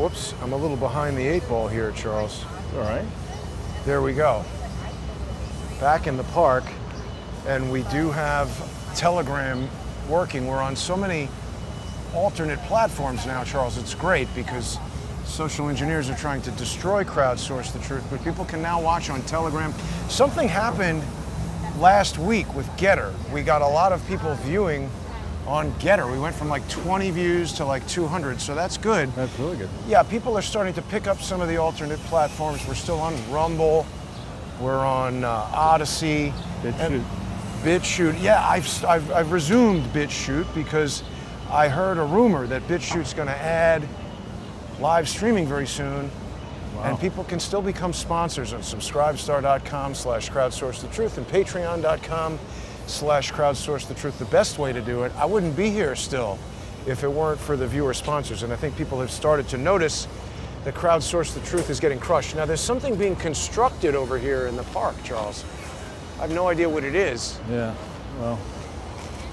Whoops, I'm a little behind the 8 ball here, Charles. All right. There we go. Back in the park, and we do have Telegram working. We're on so many alternate platforms now, Charles. It's great because social engineers are trying to destroy Crowdsource the Truth, but people can now watch on Telegram. Something happened last week with Getter. We got a lot of people viewing on Getter. We went from like 20 views to like 200, so that's good. That's really good. Yeah, people are starting to pick up some of the alternate platforms. We're still on Rumble. We're on Odyssey. BitChute. Yeah, I've resumed BitChute because I heard a rumor that BitChute's going to add live streaming very soon. Wow. And people can still become sponsors on subscribestar.com/crowdsourcethetruth and patreon.com/crowdsourcethetruth. The best way to do it. I wouldn't be here still if it weren't for the viewer sponsors. And I think people have started to notice that Crowdsource the Truth is getting crushed. Now, there's something being constructed over here in the park, Charles. I have no idea what it is. Yeah, well,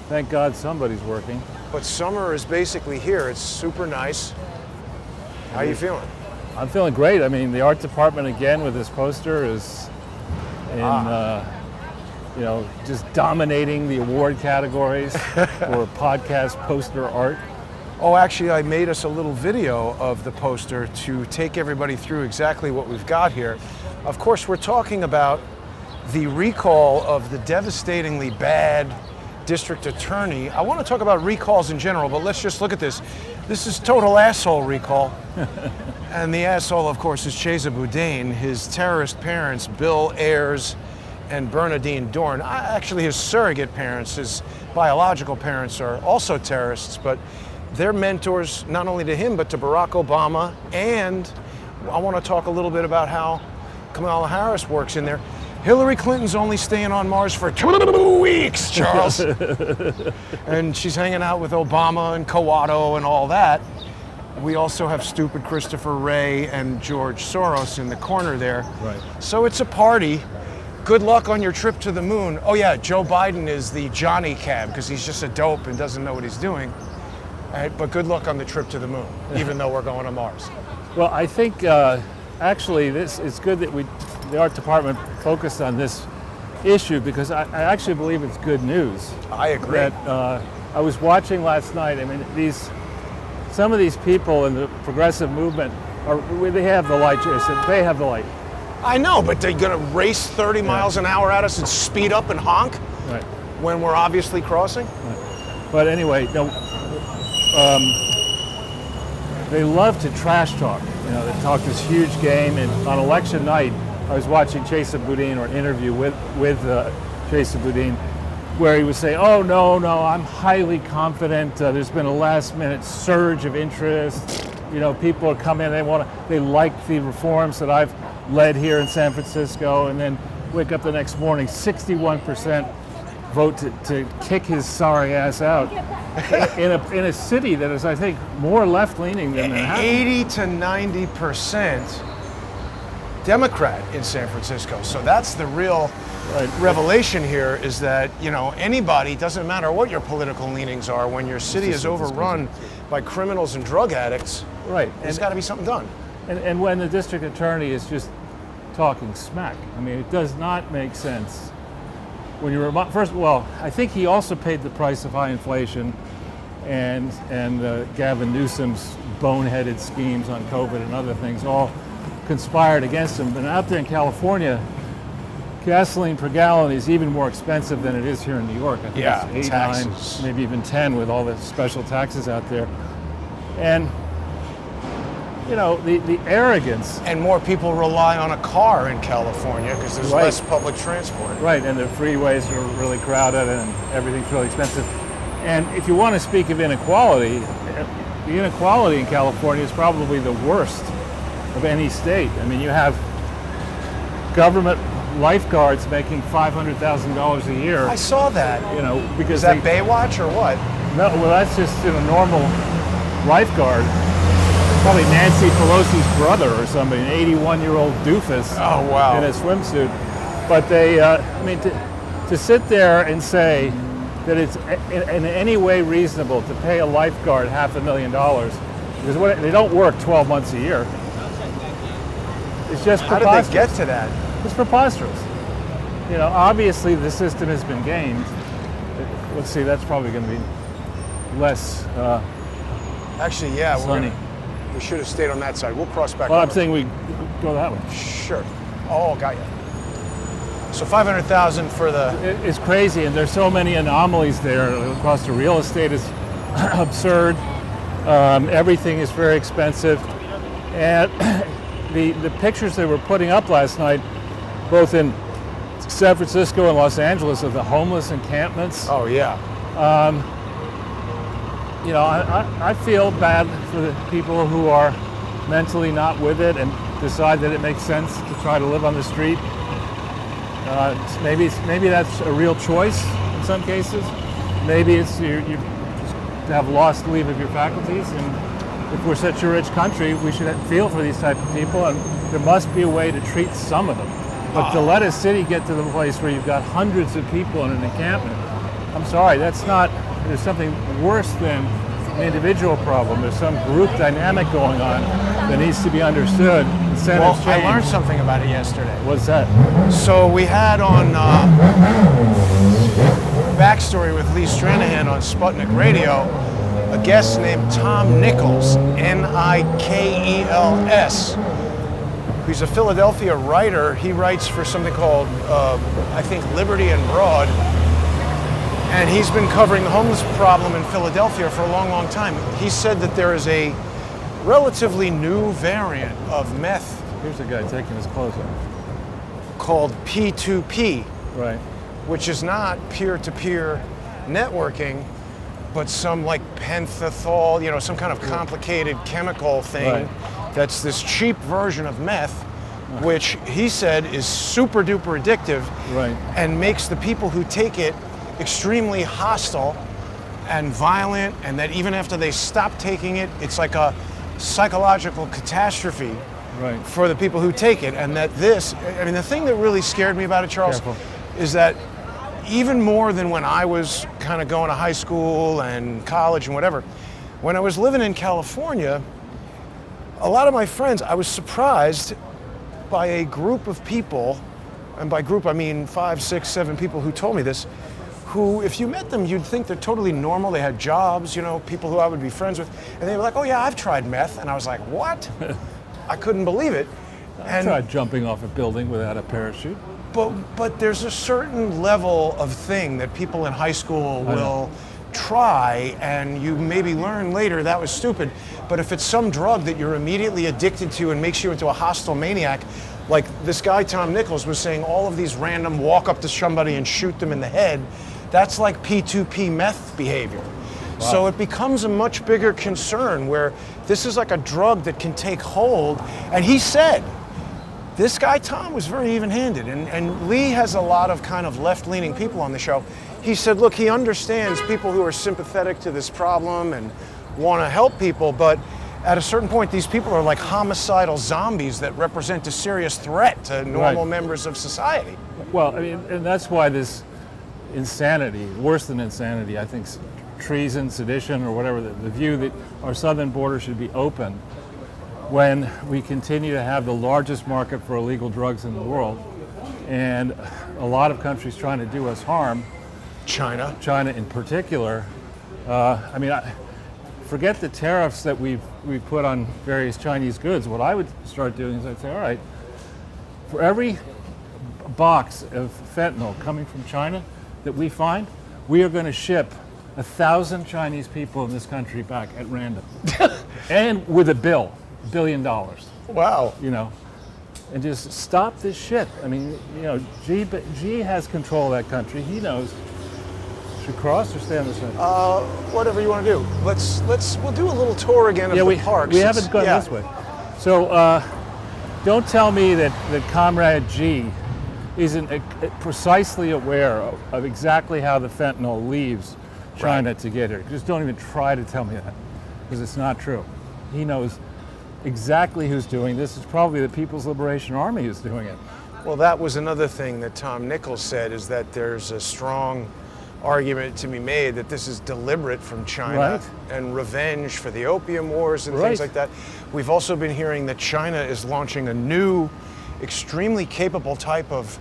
thank God somebody's working. But summer is basically here. It's super nice. How are you feeling? I'm feeling great. I mean, the art department again with this poster is in, just dominating the award categories for podcast poster art. Oh, actually, I made us a little video of the poster to take everybody through exactly what we've got here. Of course, we're talking about the recall of the devastatingly bad district attorney. I want to talk about recalls in general, but let's just look at this. This is total asshole recall. And the asshole, of course, is Chesa Boudin. His terrorist parents, Bill Ayers and Bernadine Dorn. Actually, his surrogate parents, his biological parents, are also terrorists, but they're mentors not only to him, but to Barack Obama. And I want to talk a little bit about how Kamala Harris works in there. Hillary Clinton's only staying on Mars for 2 weeks, Charles. And she's hanging out with Obama and Coato and all that. We also have stupid Christopher Wray and George Soros in the corner there. Right. So it's a party. Good luck on your trip to the moon. Oh yeah, Joe Biden is the Johnny Cab because he's just a dope and doesn't know what he's doing. But good luck on the trip to the moon, even though we're going to Mars. Well, I think actually it's good that the art department focused on this issue because I actually believe it's good news. I agree. That I was watching last night. I mean, some of these people in the progressive movement they have the light. They have the light. I know, but they're going to race 30 miles an hour at us and speed up and honk right. when we're obviously crossing. Right. But anyway, they love to trash talk. They talk this huge game, and on election night, I was watching Chesa Boudin, or an interview with Chesa Boudin, where he would say, "Oh no, I'm highly confident. There's been a last-minute surge of interest. People are coming. They like the reforms that I've led here in San Francisco," and then wake up the next morning, 61% vote to kick his sorry ass out in a city that is, I think, more left-leaning than Manhattan. 80 to 90% Democrat in San Francisco. So that's the real revelation here, is that anybody, doesn't matter what your political leanings are, when your city is overrun by criminals and drug addicts, right, there's got to be something done. And when the district attorney is just talking smack, I mean, it does not make sense. When you're first of all, I think he also paid the price of high inflation and Gavin Newsom's boneheaded schemes on COVID and other things all conspired against him. But out there in California, gasoline per gallon is even more expensive than it is here in New York. I think it's 8, taxes. 9, maybe even 10 with all the special taxes out there. And the arrogance. And more people rely on a car in California because there's less public transport. Right, and the freeways are really crowded and everything's really expensive. And if you want to speak of inequality, the inequality in California is probably the worst of any state. I mean, you have government lifeguards making $500,000 a year. I saw that. Because is that Baywatch or what? No, well, that's just a normal lifeguard. Probably Nancy Pelosi's brother or somebody, an 81-year-old doofus. Oh, wow. In a swimsuit. But they, to sit there and say that it's in any way reasonable to pay a lifeguard $500,000 Because they don't work 12 months a year. It's just How preposterous. did they get to that? It's preposterous. You know, obviously the system has been gamed. Let's see, that's probably going to be less Actually, yeah. sunny. We should have stayed on that side. We'll cross back. Well, I'm over. saying we go that way. Sure. Oh, got you. So 500,000 for the. It's crazy, and there's so many anomalies there. The cost of real estate is absurd. Everything is very expensive, and the pictures they were putting up last night, both in San Francisco and Los Angeles, of the homeless encampments. Oh yeah. You know, I feel bad for the people who are mentally not with it and decide that it makes sense to try to live on the street. Maybe that's a real choice in some cases. Maybe it's you have lost leave of your faculties, and if we're such a rich country, we should feel for these type of people, and there must be a way to treat some of them. But to let a city get to the place where you've got hundreds of people in an encampment, I'm sorry, that's not. There's something worse than an individual problem. There's some group dynamic going on that needs to be understood. Incentives change. I learned something about it yesterday. What's that? So we had on Backstory with Lee Stranahan on Sputnik Radio a guest named Tom Nichols, Nikels. He's a Philadelphia writer. He writes for something called, I think, Liberty and Broad. And he's been covering the homeless problem in Philadelphia for a long, long time. He said that there is a relatively new variant of meth. Here's a guy taking his clothes off. Called P2P. Right. Which is not peer-to-peer networking, but some like pentothal, you know, some kind of complicated chemical thing. Right. That's this cheap version of meth, which he said is super duper addictive, right, and makes the people who take it extremely hostile and violent, and that even after they stop taking it, it's like a psychological catastrophe, right, for the people who take it. And that this, I mean, the thing that really scared me about it, Charles, Careful. is that even more than when I was kind of going to high school and college and whatever, when I was living in California, a lot of my friends, I was surprised by a group of people, and by group I mean 5, 6, 7 people who told me this, who, if you met them, you'd think they're totally normal. They had jobs, you know, people who I would be friends with, and they were like, "Oh yeah, I've tried meth," and I was like, "What?" I couldn't believe it. I tried jumping off a building without a parachute. But there's a certain level of thing that people in high school will try, and you maybe learn later that was stupid. But if it's some drug that you're immediately addicted to and makes you into a hostile maniac, like this guy Tom Nichols was saying, all of these random walk up to somebody and shoot them in the head, that's like P2P meth behavior. Wow. So it becomes a much bigger concern where this is like a drug that can take hold. And he said, this guy Tom was very even-handed, and Lee has a lot of kind of left-leaning people on the show. He said, look, he understands people who are sympathetic to this problem and want to help people, but at a certain point, these people are like homicidal zombies that represent a serious threat to normal members of society. Well, I mean, and that's why this insanity, worse than insanity, I think treason, sedition, or whatever, the view that our southern border should be open when we continue to have the largest market for illegal drugs in the world, and a lot of countries trying to do us harm. China in particular. I mean, forget the tariffs that we put on various Chinese goods. What I would start doing is I'd say, all right, for every box of fentanyl coming from China that we find, we are going to ship 1,000 Chinese people in this country back at random, and with a bill, $1 billion. Wow. You know, and just stop this shit. I mean, you know, Xi has control of that country. He knows. Should we cross or stay on this side? Whatever you want to do. We'll do a little tour again of the parks. We haven't gone this way. So don't tell me that Comrade Xi isn't precisely aware of exactly how the fentanyl leaves China to get here. Just don't even try to tell me that, because it's not true. He knows exactly who's doing this. It's probably the People's Liberation Army who's doing it. Well, that was another thing that Tom Nichols said, is that there's a strong argument to be made that this is deliberate from China Right. and revenge for the opium wars and Right. things like that. We've also been hearing that China is launching a new, extremely capable type of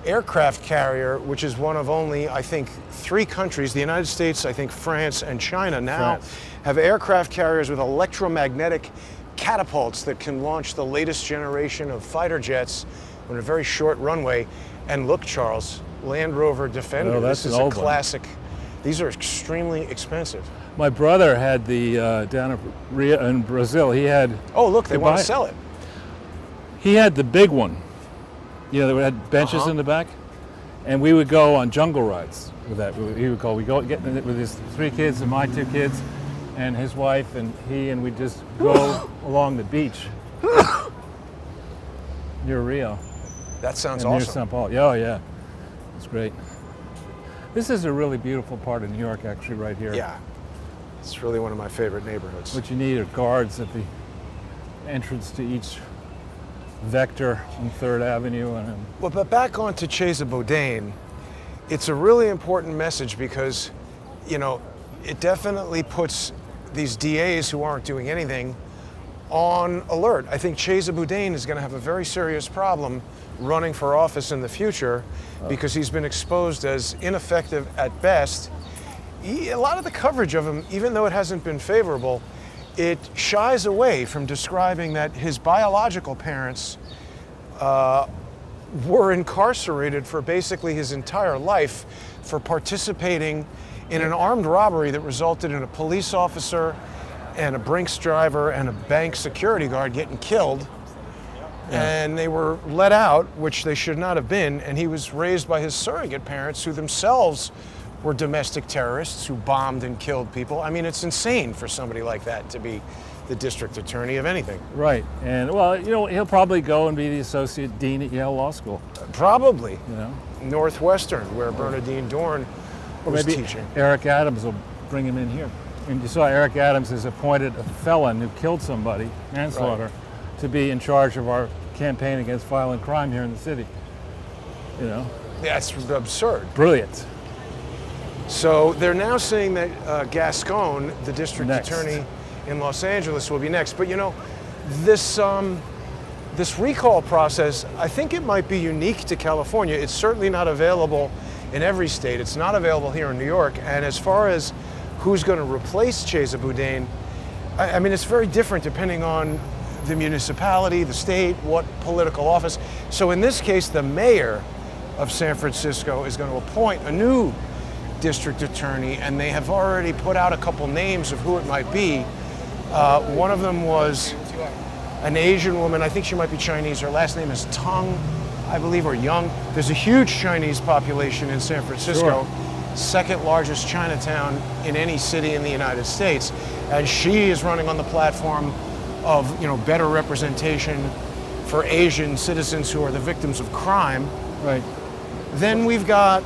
aircraft carrier, which is one of only, I think, 3 countries, the United States, I think France, and China now France. have aircraft carriers with electromagnetic catapults that can launch the latest generation of fighter jets on a very short runway. And look, Charles, Land Rover Defender, Oh, that's this is an a old one. classic. These are extremely expensive. My brother had the down in Rio in Brazil. He had Oh, look, they You want buy to it. sell it. he had the big one. You know, that had benches Uh-huh. in the back, and we would go on jungle rides with that. We would get in it with his 3 kids and my 2 kids, and his wife and he, and we'd just go along the beach near Rio. That sounds And near awesome. St. Paul. Yeah, oh, yeah. It's great. This is a really beautiful part of New York, actually, right here. Yeah, it's really one of my favorite neighborhoods. What you need are guards at the entrance to each vector on 3rd Avenue. Well, but back on to Chesa Boudin, it's a really important message because, you know, it definitely puts these DAs who aren't doing anything on alert. I think Chesa Boudin is going to have a very serious problem running for office in the future because he's been exposed as ineffective at best. A lot of the coverage of him, even though it hasn't been favorable, it shies away from describing that his biological parents were incarcerated for basically his entire life for participating in an armed robbery that resulted in a police officer and a Brinks driver and a bank security guard getting killed. And they were let out, which they should not have been, and he was raised by his surrogate parents who themselves were domestic terrorists who bombed and killed people. I mean, it's insane for somebody like that to be the district attorney of anything. Right. And, well, you know, he'll probably go and be the associate dean at Yale Law School. Probably. You know? Northwestern, where Bernadine Dorn Or was maybe teaching. Eric Adams will bring him in here. And you saw Eric Adams has appointed a felon who killed somebody, manslaughter, to be in charge of our campaign against violent crime here in the city. You know? That's absurd. Brilliant. So they're now saying that Gascon, the district Next. attorney in Los Angeles, will be next. But you know, this this recall process, I think it might be unique to California. It's certainly not available in every state. It's not available here in New York. And as far as who's going to replace Chesa Boudin, I mean, it's very different depending on the municipality, the state, what political office. So in this case, the mayor of San Francisco is going to appoint a new district attorney, and they have already put out a couple names of who it might be. One of them was an Asian woman. I think she might be Chinese. Her last name is Tong, I believe, or Young. There's a huge Chinese population in San Francisco, second largest Chinatown in any city in the United States, and she is running on the platform of, you know, better representation for Asian citizens who are the victims of crime. Right. Then we've got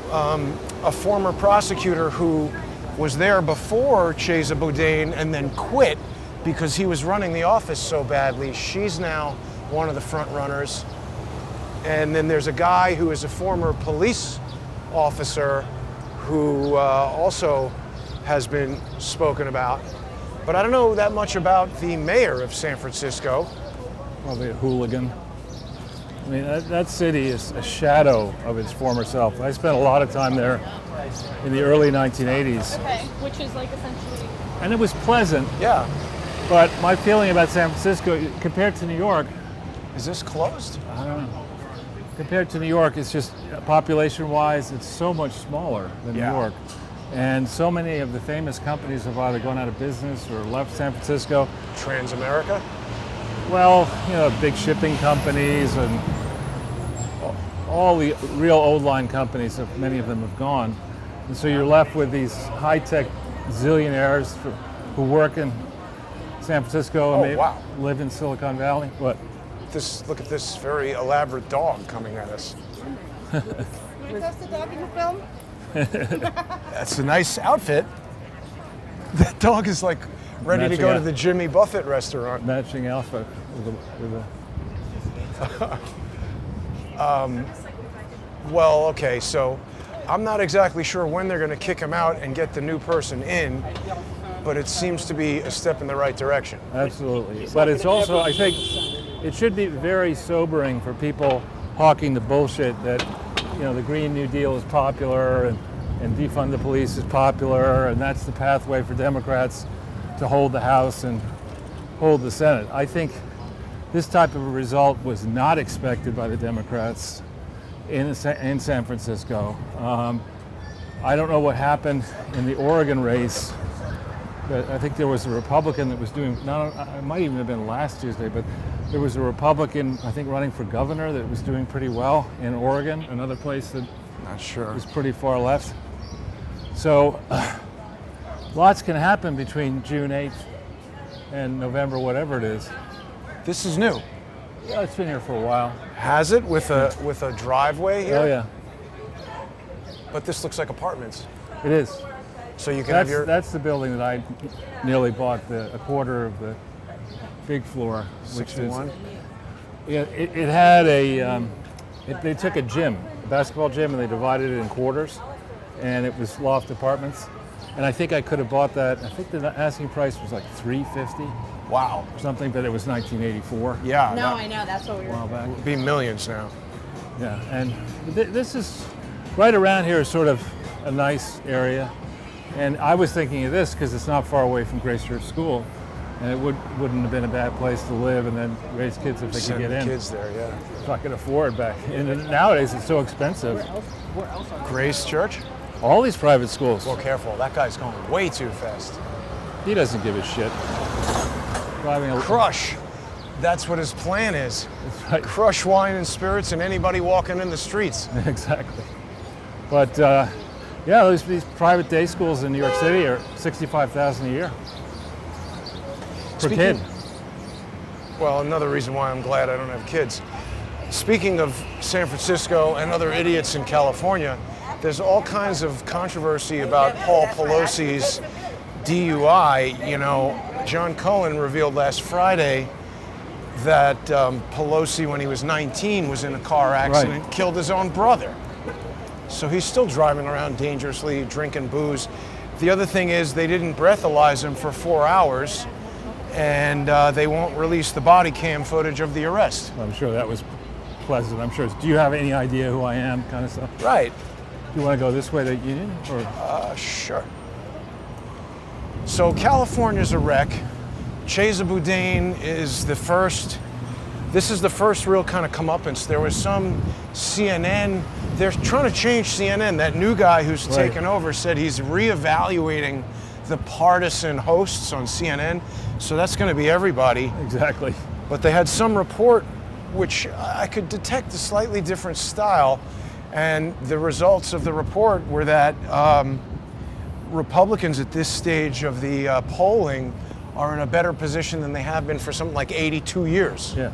a former prosecutor who was there before Chesa Boudin and then quit because he was running the office so badly. She's now one of the front runners. And then there's a guy who is a former police officer who also has been spoken about. But I don't know that much about the mayor of San Francisco. Probably a hooligan. I mean, that city is a shadow of its former self. I spent a lot of time there in the early 1980s. Okay, which is like essentially. And it was pleasant, Yeah. but my feeling about San Francisco, compared to New York, Is this closed? I don't know. Compared to New York, it's just population-wise, it's so much smaller than Yeah. New York. And so many of the famous companies have either gone out of business or left San Francisco. Transamerica? Well, you know, big shipping companies and all the real old line companies, many of them have gone. And so you're left with these high-tech zillionaires who work in San Francisco and Oh, maybe wow. live in Silicon Valley. What? Look at this very elaborate dog coming at us. Was that the dog in the film? That's a nice outfit. That dog is like ready to Matching go to out- the Jimmy Buffett restaurant. Matching outfit with Well, okay, so I'm not exactly sure when they're going to kick him out and get the new person in, but it seems to be a step in the right direction. Absolutely. But it's also, I think, it should be very sobering for people hawking the bullshit that, the Green New Deal is popular and defund the police is popular, and that's the pathway for Democrats to hold the House and hold the Senate. I think this type of a result was not expected by the Democrats in San Francisco. I don't know what happened in the Oregon race, but I think there was a Republican that was doing, it might even have been last Tuesday, but there was a Republican, I think, running for governor that was doing pretty well in Oregon, another place that Not sure. was pretty far left. So lots can happen between June 8th and November, whatever it is. This is new. Yeah, it's been here for a while. Has it with a driveway here? Oh yeah, But this looks like apartments. it is. So you can have your That's the building that I nearly bought a quarter of the big floor, which 61. is. Yeah, it had they took a gym, a basketball gym, and they divided it in quarters, and it was Loft Apartments. And I think I could have bought that. I think the asking price was like $350 Wow. or something, but it was 1984. Yeah. No, that I know. That's what we A were. while back. would be millions now. Yeah, and this is right around here is sort of a nice area, and I was thinking of this because it's not far away from Grace Church School, and it wouldn't have been a bad place to live and then raise kids if they Send could the get in. kids there, yeah. If I could afford back, and nowadays it's so expensive. Grace Church? All these private schools, Well, careful. That guy's going way too fast. he doesn't give a shit. Driving a Crush. That's what his plan is. That's right. Crush wine and spirits and anybody walking in the streets. Exactly. But yeah, these private day schools in New York City are $65,000 a year per kid. Well, another reason why I'm glad I don't have kids. Speaking of San Francisco and other idiots in California, there's all kinds of controversy about Paul Pelosi's DUI. John Cohen revealed last Friday that Pelosi, when he was 19, was in a car accident, killed his own brother. So he's still driving around dangerously, drinking booze. The other thing is they didn't breathalyze him for 4 hours, and they won't release the body cam footage of the arrest. I'm sure that was pleasant. I'm sure. Do you have any idea who I am, kind of stuff? Right. Do you want to go this way to Union, or Sure. So California's a wreck. Chesa Boudin is the first. This is the first real kind of comeuppance. There was some CNN. They're trying to change CNN. That new guy who's taken over said he's reevaluating the partisan hosts on CNN. So that's going to be everybody. exactly? But they had some report which I could detect a slightly different style. And the results of the report were that Republicans at this stage of the polling are in a better position than they have been for something like 82 years. Yeah.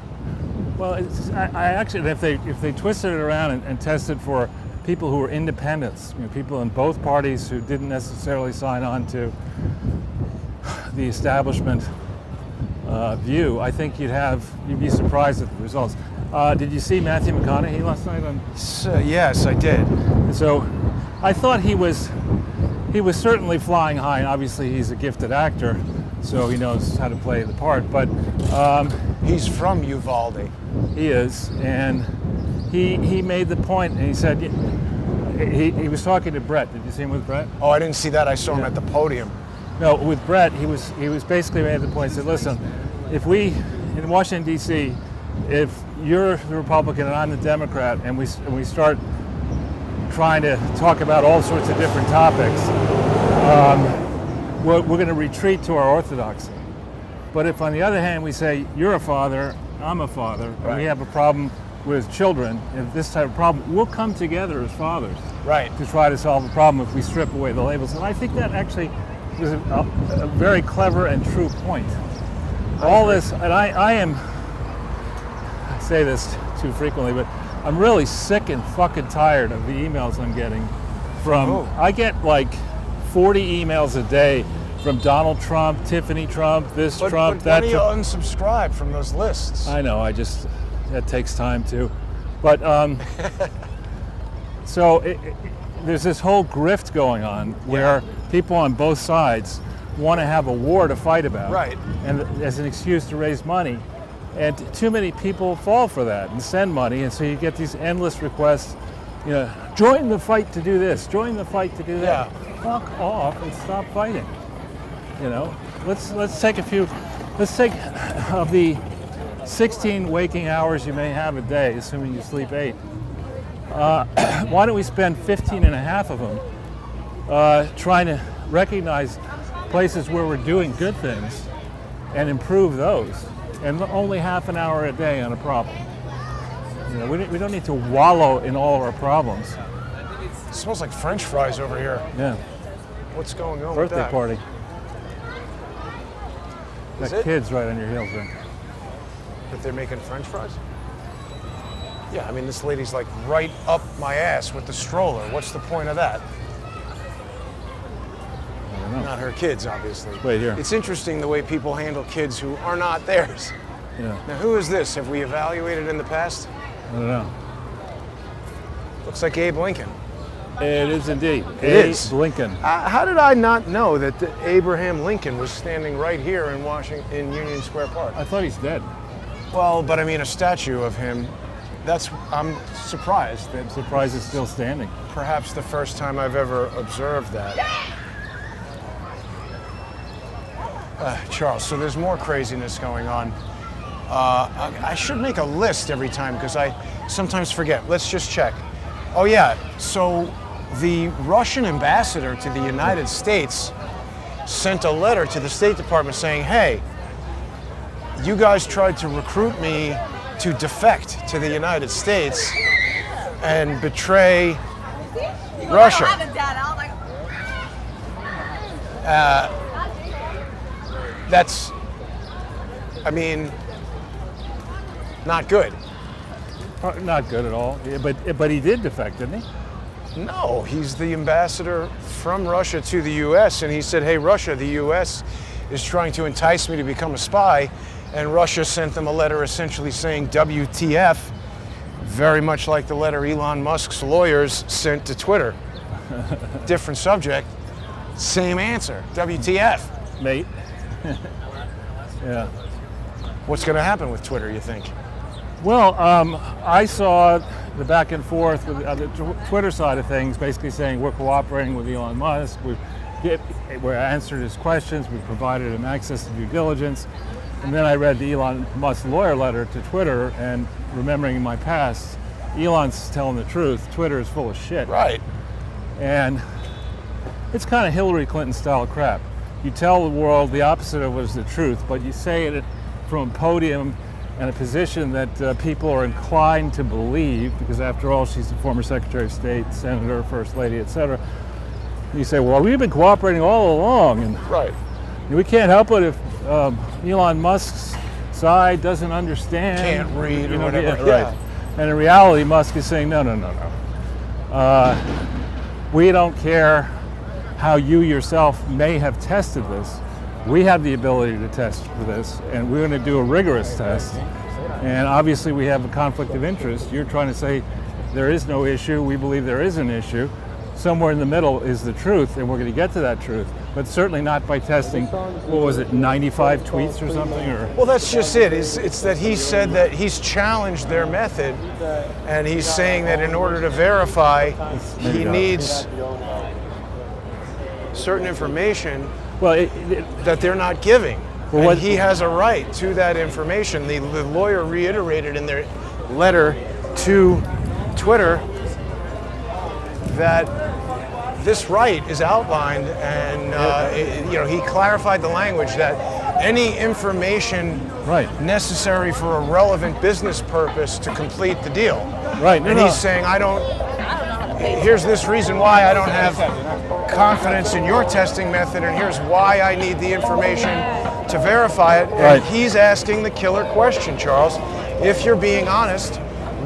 Well, I actually, if they twisted it around and tested for people who were independents, people in both parties who didn't necessarily sign on to the establishment view, I think you'd be surprised at the results. Did you see Matthew McConaughey last night on? Yes, I did. So, I thought he was certainly flying high, and obviously he's a gifted actor, so he knows how to play the part. But He's from Uvalde. he is, and he made the point, and he said he was talking to Brett. Did you see him with Brett? Oh, I didn't see that. I saw him at the podium. No, with Brett, he was basically made the point. He said, listen, if we in Washington D.C., if you're the Republican and I'm the Democrat, and we start trying to talk about all sorts of different topics, we're going to retreat to our orthodoxy. But if, on the other hand, we say you're a father, I'm a father, and we have a problem with children, and this type of problem, we'll come together as fathers, Right. to try to solve the problem if we strip away the labels. And I think that actually was a very clever and true point. All this, and I say this too frequently, but I'm really sick and fucking tired of the emails I'm getting from, I get like 40 emails a day from Donald Trump, Tiffany Trump, this Trump, but that when do you Trump. unsubscribe from those lists? I know, that takes time too. But so there's this whole grift going on where people on both sides want to have a war to fight about, Right. and as an excuse to raise money, and too many people fall for that and send money, and so you get these endless requests. You know, join the fight to do this. Join the fight to do that. Fuck off and stop fighting. You know, let's take a few. Let's take of the 16 waking hours you may have a day, assuming you sleep 8. Why don't we spend 15 and a half of them trying to recognize places where we're doing good things and improve those, and only half an hour a day on a problem. You know, we don't need to wallow in all of our problems. It smells like French fries over here. Yeah. What's going on Birthday with that? party. Is Got it? kids right on your heels there. That they're making French fries? Yeah, I mean, this lady's like right up my ass with the stroller. What's the point of that? I don't know. Not her kids, obviously. Wait here. It's interesting the way people handle kids who are not theirs. Yeah. Now, who is this? Have we evaluated in the past? I don't know. Looks like Abe Lincoln. It is indeed. It is. Lincoln. How did I not know that Abraham Lincoln was standing right here in in Union Square Park? I thought he's dead. Well, but I mean, a statue of him. I'm surprised that I'm surprised it's still standing. perhaps the first time I've ever observed that. Charles, so there's more craziness going on. I should make a list every time because I sometimes forget. Let's just check. Oh yeah, so the Russian ambassador to the United States sent a letter to the State Department saying, hey, you guys tried to recruit me to defect to the United States and betray Russia. That's, I mean, not good. Not good at all. Yeah, but he did defect, didn't he? No, he's the ambassador from Russia to the U.S. and he said, hey, Russia, the U.S. is trying to entice me to become a spy, and Russia sent them a letter essentially saying WTF, very much like the letter Elon Musk's lawyers sent to Twitter. Different subject, same answer, WTF. Mate. Yeah. What's going to happen with Twitter, you think? Well, I saw the back and forth with the Twitter side of things, basically saying we're cooperating with Elon Musk. We answered his questions. We provided him access to due diligence. And then I read the Elon Musk lawyer letter to Twitter, and remembering in my past, Elon's telling the truth. Twitter is full of shit. Right. And it's kind of Hillary Clinton style crap. You tell the world the opposite of what is the truth, but you say it from a podium and a position that people are inclined to believe, because after all, she's the former Secretary of State, Senator, First Lady, etc. You say, well, we've been cooperating all along, and Right. we can't help it if Elon Musk's side doesn't understand. Can't read or whatever. Yeah, right. And in reality, Musk is saying, no. We don't care how you yourself may have tested this. We have the ability to test for this, and we're going to do a rigorous test. And obviously we have a conflict of interest. You're trying to say there is no issue. We believe there is an issue. Somewhere in the middle is the truth, and we're going to get to that truth. But certainly not by testing, what was it, 95 tweets or something? Or Well, that's just it. It's that he said that he's challenged their method, and he's saying that in order to verify, he needs certain information that they're not giving. Well, and he has a right to that information. The lawyer reiterated in their letter to Twitter that this right is outlined, and he clarified the language that any information necessary for a relevant business purpose to complete the deal. Right. He's saying, here's this reason why I don't have confidence in your testing method, and here's why I need the information to verify it. And he's asking the killer question, Charles. If you're being honest,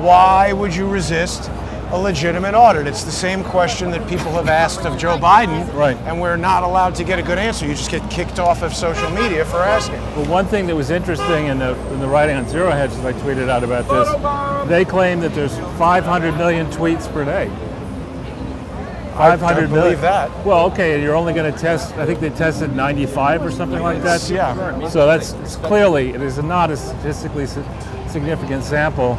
why would you resist a legitimate audit? It's the same question that people have asked of Joe Biden, and we're not allowed to get a good answer. You just get kicked off of social media for asking. Well, one thing that was interesting in the writing on Zero Hedge that I tweeted out about this, they claim that there's 500 million tweets per day. 500 believe million. that. Well, okay, and you're only going to test, I think they tested 95 or something like that. Yeah. So it's clearly, it is not a statistically significant sample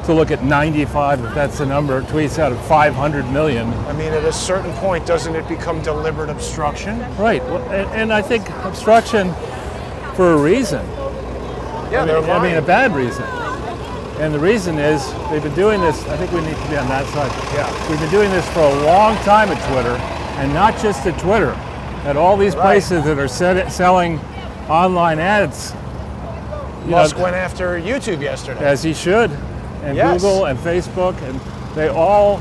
to look at 95, if that's the number, tweets out of 500 million. I mean, at a certain point, doesn't it become deliberate obstruction? Right, well, and I think obstruction for a reason. Yeah, they're lying. I mean, a bad reason. And the reason is they've been doing this, I think we need to be on that side. Yeah. We've been doing this for a long time at Twitter, and not just at Twitter, at all these places that are selling online ads. Musk went after YouTube yesterday. As he should, and Yes. Google and Facebook, and they all,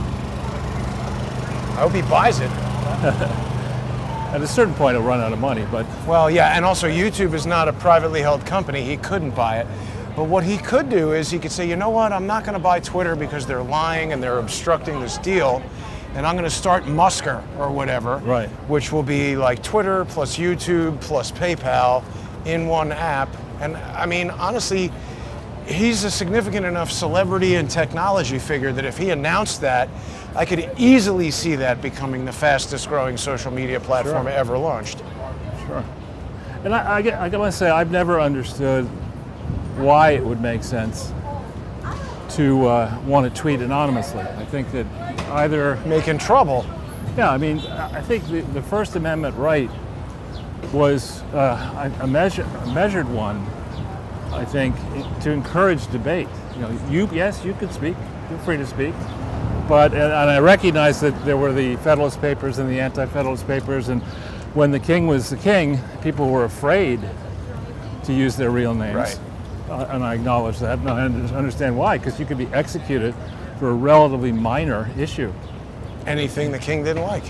I hope he buys it. at a certain point, will run out of money, but Well, yeah, and also YouTube is not a privately held company. He couldn't buy it. But what he could do is he could say, you know what, I'm not going to buy Twitter because they're lying and they're obstructing this deal, and I'm going to start Musker or whatever, Right. which will be like Twitter plus YouTube plus PayPal in one app. And I mean, honestly, he's a significant enough celebrity and technology figure that if he announced that, I could easily see that becoming the fastest growing social media platform ever launched. sure. And I want to say, I've never understood why it would make sense to want to tweet anonymously. I think that either, Making trouble. yeah, I mean, I think the First Amendment right was a measured one, I think, to encourage debate. You know, yes, you can speak, you're free to speak, but, and I recognize that there were the Federalist Papers and the Anti-Federalist Papers, and when the king was the king, people were afraid to use their real names. Right. And I acknowledge that, and I understand why, because you could be executed for a relatively minor issue, Anything the king didn't like.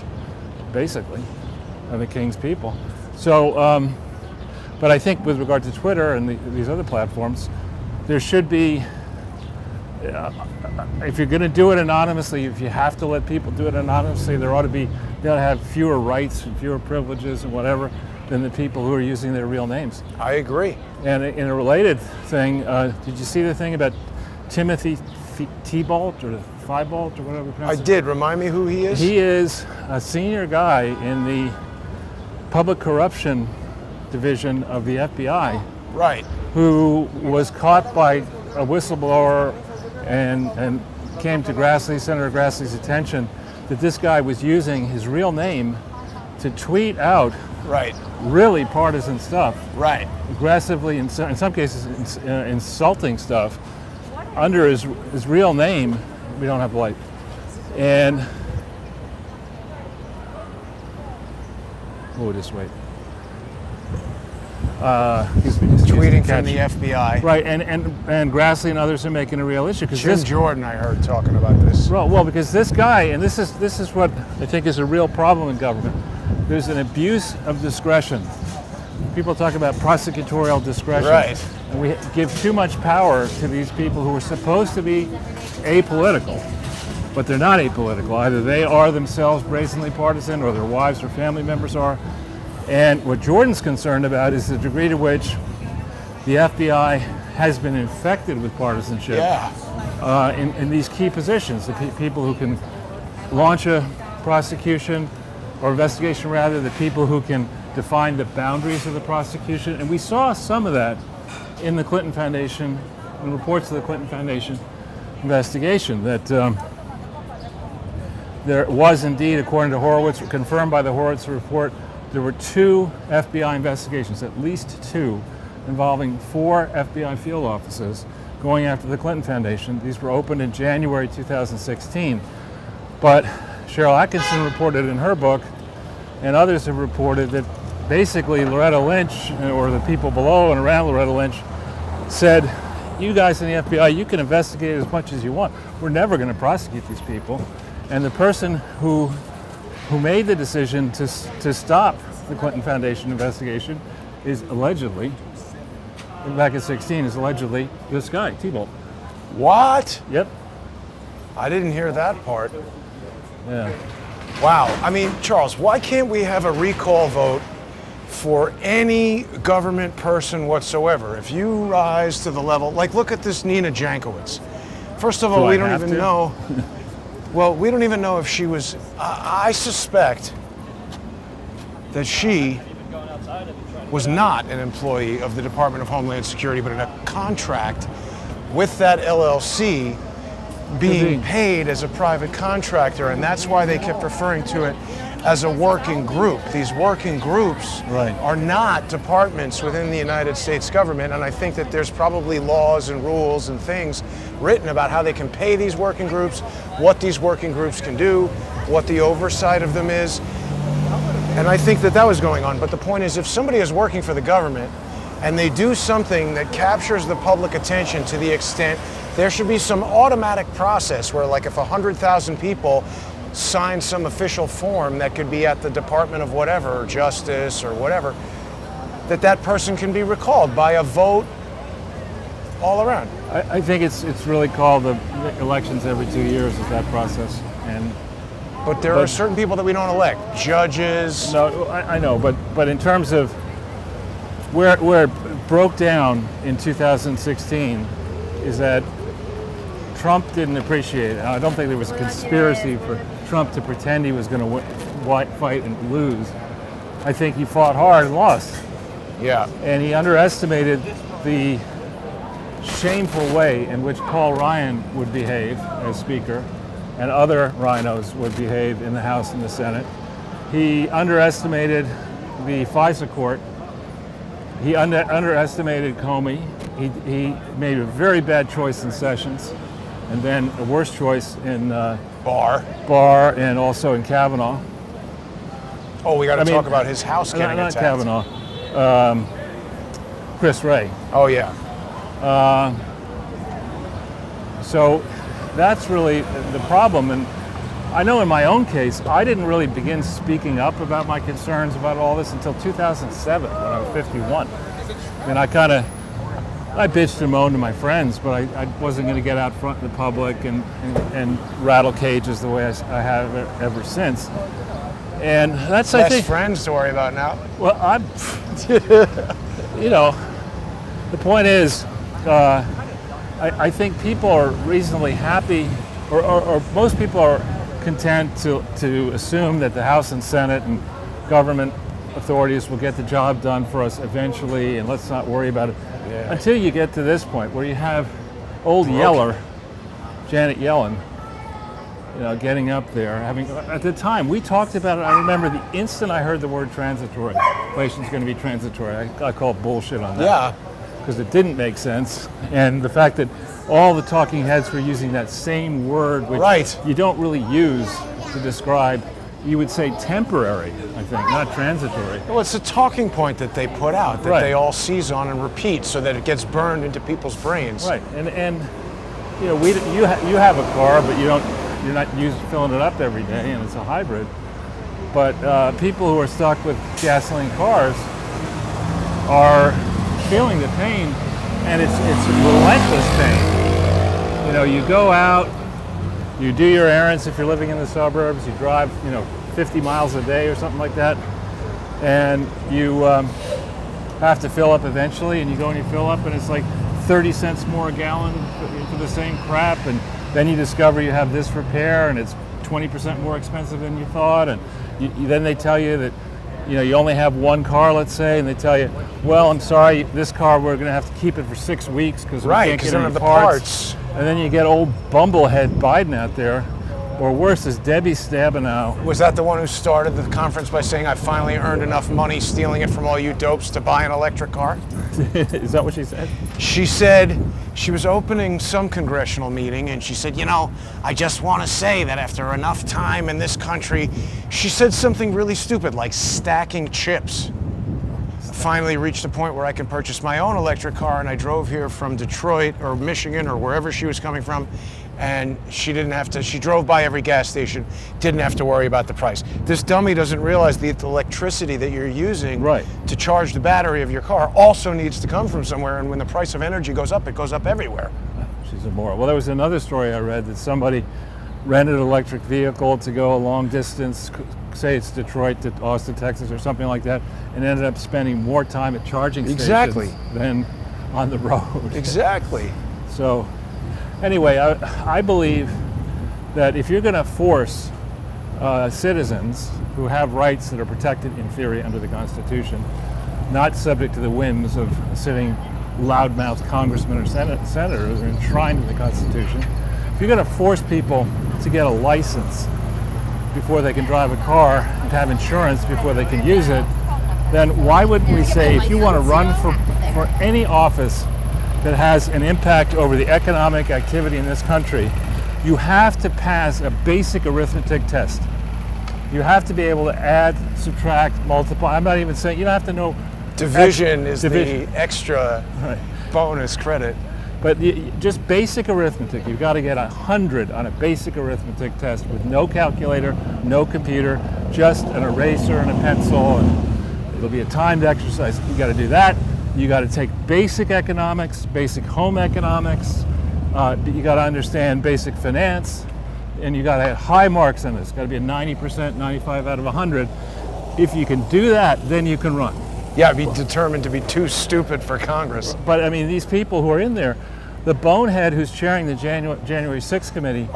basically, of the king's people. So, but I think with regard to Twitter and these other platforms, there should be, if you're going to do it anonymously, if you have to let people do it anonymously, they ought to have fewer rights and fewer privileges and whatever than the people who are using their real names. I agree. And in a related thing, did you see the thing about Timothy Thibault or Thibault or whatever? you I pronounce it? did. Remind me who he is? He is a senior guy in the public corruption division of the FBI Right. who was caught by a whistleblower and came to Senator Grassley's attention that this guy was using his real name to tweet out Right. really partisan stuff, Right. aggressively, in some cases, insulting stuff under his real name. We don't have light. And we'll just wait. Excuse me. Tweeting from the FBI. Right, and Grassley and others are making a real issue because Jim Jordan, I heard talking about this. well, because this guy, and this is what I think is a real problem in government. There's an abuse of discretion. People talk about prosecutorial discretion. Right. And we give too much power to these people who are supposed to be apolitical, but they're not apolitical. Either they are themselves brazenly partisan or their wives or family members are. And what Jordan's concerned about is the degree to which the FBI has been infected with partisanship in these key positions. The people who can launch a prosecution or investigation rather, the people who can define the boundaries of the prosecution. And we saw some of that in the Clinton Foundation, in reports of the Clinton Foundation investigation, that there was indeed, according to Horowitz, confirmed by the Horowitz report, there were 2 FBI investigations, at least 2, involving 4 FBI field offices going after the Clinton Foundation. These were opened in January 2016. But Cheryl Atkinson reported in her book, and others have reported, that basically Loretta Lynch, or the people below and around Loretta Lynch, said, you guys in the FBI, you can investigate as much as you want. We're never going to prosecute these people. And the person who made the decision to stop the Clinton Foundation investigation is allegedly, back in 2016, is allegedly this guy, Thibault. What? Yep. I didn't hear that part. Yeah. Wow. I mean, Charles, why can't we have a recall vote for any government person whatsoever? If you rise to the level, like look at this Nina Jankowicz. First of all, Do we I don't have even to? know. Well, we don't even know if she was. I suspect that she was not an employee of the Department of Homeland Security, but in a contract with that LLC, being paid as a private contractor, and that's why they kept referring to it as a working group. These working groups are not departments within the United States government, and I think that there's probably laws and rules and things written about how they can pay these working groups, what these working groups can do, what the oversight of them is, and I think that that was going on. But the point is, if somebody is working for the government and they do something that captures the public attention to the extent there should be some automatic process where, like, if 100,000 people sign some official form that could be at the Department of whatever, or Justice or whatever, that person can be recalled by a vote all around. I think it's really called the elections every 2 years is that process. But there are certain people that we don't elect, judges. No, I know, but in terms of where it broke down in 2016 is that Trump didn't appreciate it. I don't think there was a conspiracy for Trump to pretend he was going to fight and lose. I think he fought hard and lost. Yeah. And he underestimated the shameful way in which Paul Ryan would behave as Speaker and other rhinos would behave in the House and the Senate. He underestimated the FISA court. He underestimated Comey. He made a very bad choice in Sessions, and then a worse choice in Barr, and also in Kavanaugh. Oh, we got to talk about his house getting not attacked. Kavanaugh. Chris Wray. Oh yeah. So that's really the problem. And I know in my own case, I didn't really begin speaking up about my concerns about all this until 2007 when I was 51. And I bitched and moaned to my friends, but I wasn't going to get out front in the public and rattle cages the way I have ever since. And that's, I think, friends to worry about now. Well, the point is, I think people are reasonably happy, or most people are content to assume that the House and Senate and government authorities will get the job done for us eventually, and let's not worry about it. Yeah. Until you get to this point where you have old Yeller, Janet Yellen, getting up there, at the time, we talked about it. I remember the instant I heard the word transitory, inflation's going to be transitory, I called bullshit on that. Yeah. Because it didn't make sense. And the fact that all the talking heads were using that same word, which you don't really use to describe, you would say temporary, I think, not transitory. Well, it's a talking point that they put out, that they all seize on and repeat so that it gets burned into people's brains. Right, and you have a car, but you're not filling it up every day, and it's a hybrid. But people who are stuck with gasoline cars are feeling the pain, and it's relentless pain. You go out, you do your errands if you're living in the suburbs, you drive 50 miles a day or something like that, and you have to fill up eventually, and you go and you fill up, and it's like 30 cents more a gallon for the same crap, and then you discover you have this repair and it's 20% more expensive than you thought, and then they tell you that you only have one car, let's say, and they tell you, well, I'm sorry, this car, we're going to have to keep it for 6 weeks because we can't get any parts. And then you get old bumblehead Biden out there, or worse is Debbie Stabenow. Was that the one who started the conference by saying, I finally earned enough money stealing it from all you dopes to buy an electric car? Is that what she said? She said she was opening some congressional meeting, and she said, I just want to say that after enough time in this country, she said something really stupid like stacking chips. Finally reached a point where I can purchase my own electric car, and I drove here from Detroit or Michigan or wherever she was coming from, and she drove by every gas station, didn't have to worry about the price. This dummy doesn't realize the electricity that you're using to charge the battery of your car also needs to come from somewhere, and when the price of energy goes up, it goes up everywhere. She's a moron. Well, there was another story I read that somebody rented an electric vehicle to go a long distance, say it's Detroit to Austin, Texas or something like that, and ended up spending more time at charging stations than on the road. Exactly. So anyway, I believe that if you're going to force citizens who have rights that are protected in theory under the Constitution, not subject to the whims of sitting loudmouth congressmen or senators are enshrined in the Constitution, if you're going to force people to get a license before they can drive a car and have insurance before they can use it, then why wouldn't we say if you want to run for any office that has an impact over the economic activity in this country, you have to pass a basic arithmetic test. You have to be able to add, subtract, multiply. I'm not even saying, you don't have to know. Division is division. the extra Right. bonus credit. But just basic arithmetic, you've got to get 100 on a basic arithmetic test with no calculator, no computer, just an eraser and a pencil, and it'll be a timed exercise. You got to do that. You got to take basic economics, basic home economics. You got to understand basic finance, and you got to have high marks on this. Got to be a 90%, 95 out of 100. If you can do that, then you can run. Yeah, be determined to be too stupid for Congress. But I mean, these people who are in there, the bonehead who's chairing the January 6th committee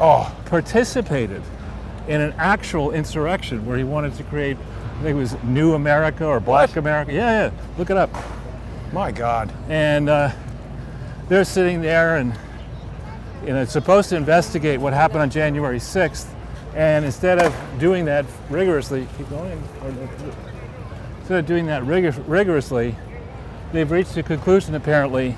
participated in an actual insurrection where he wanted to create, I think it was New America or Black America. Yeah, look it up. My God. And they're sitting there and it's supposed to investigate what happened on January 6th. And instead of doing that rigorously, keep going. Instead of doing that rigorously, they've reached a conclusion apparently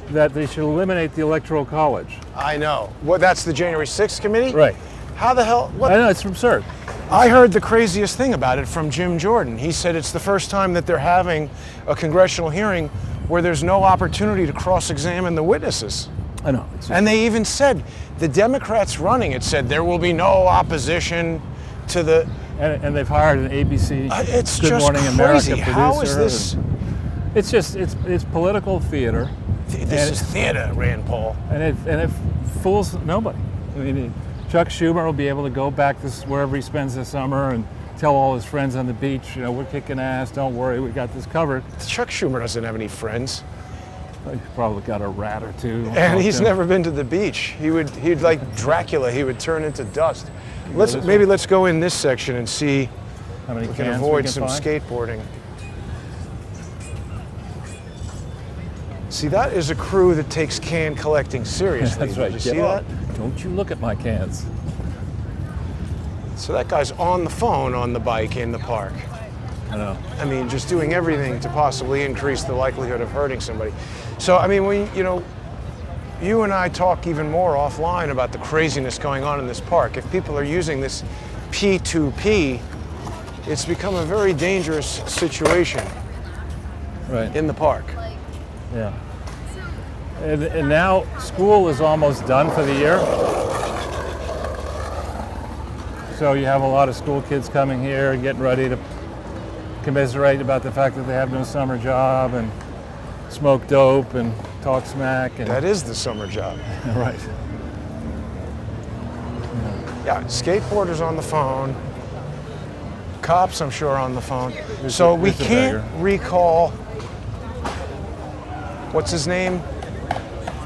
that they should eliminate the Electoral College. I know. Well, that's the January 6th committee? Right. How the hell? What? I know, it's absurd. I heard the craziest thing about it from Jim Jordan. He said it's the first time that they're having a congressional hearing where there's no opportunity to cross-examine the witnesses. I know. And they even said, the Democrats running it said there will be no option to the... And they've hired an ABC it's Good just Morning crazy. America producer. How is this... It's just, it's political theater. This is theater, Rand Paul. And it fools nobody. I mean, Chuck Schumer will be able to go back to wherever he spends the summer and tell all his friends on the beach, we're kicking ass, don't worry, we got this covered. Chuck Schumer doesn't have any friends. He's probably got a rat or two. And he's never been to the beach. He'd like Dracula, he would turn into dust. Let's go in this section and see how many we can avoid some find? skateboarding. See, that is a crew that takes can collecting seriously. That's right. Did you see that? Don't you look at my cans. So that guy's on the phone on the bike in the park. I know. I mean, just doing everything to possibly increase the likelihood of hurting somebody. So, I mean, you and I talk even more offline about the craziness going on in this park. If people are using this P2P, it's become a very dangerous situation in the park. Yeah. And now school is almost done for the year. So you have a lot of school kids coming here and getting ready to commiserate about the fact that they have no summer job and smoke dope and talk smack. And that is the summer job. Right. Yeah, skateboarders on the phone. Cops, I'm sure, on the phone. So we can't recall, what's his name?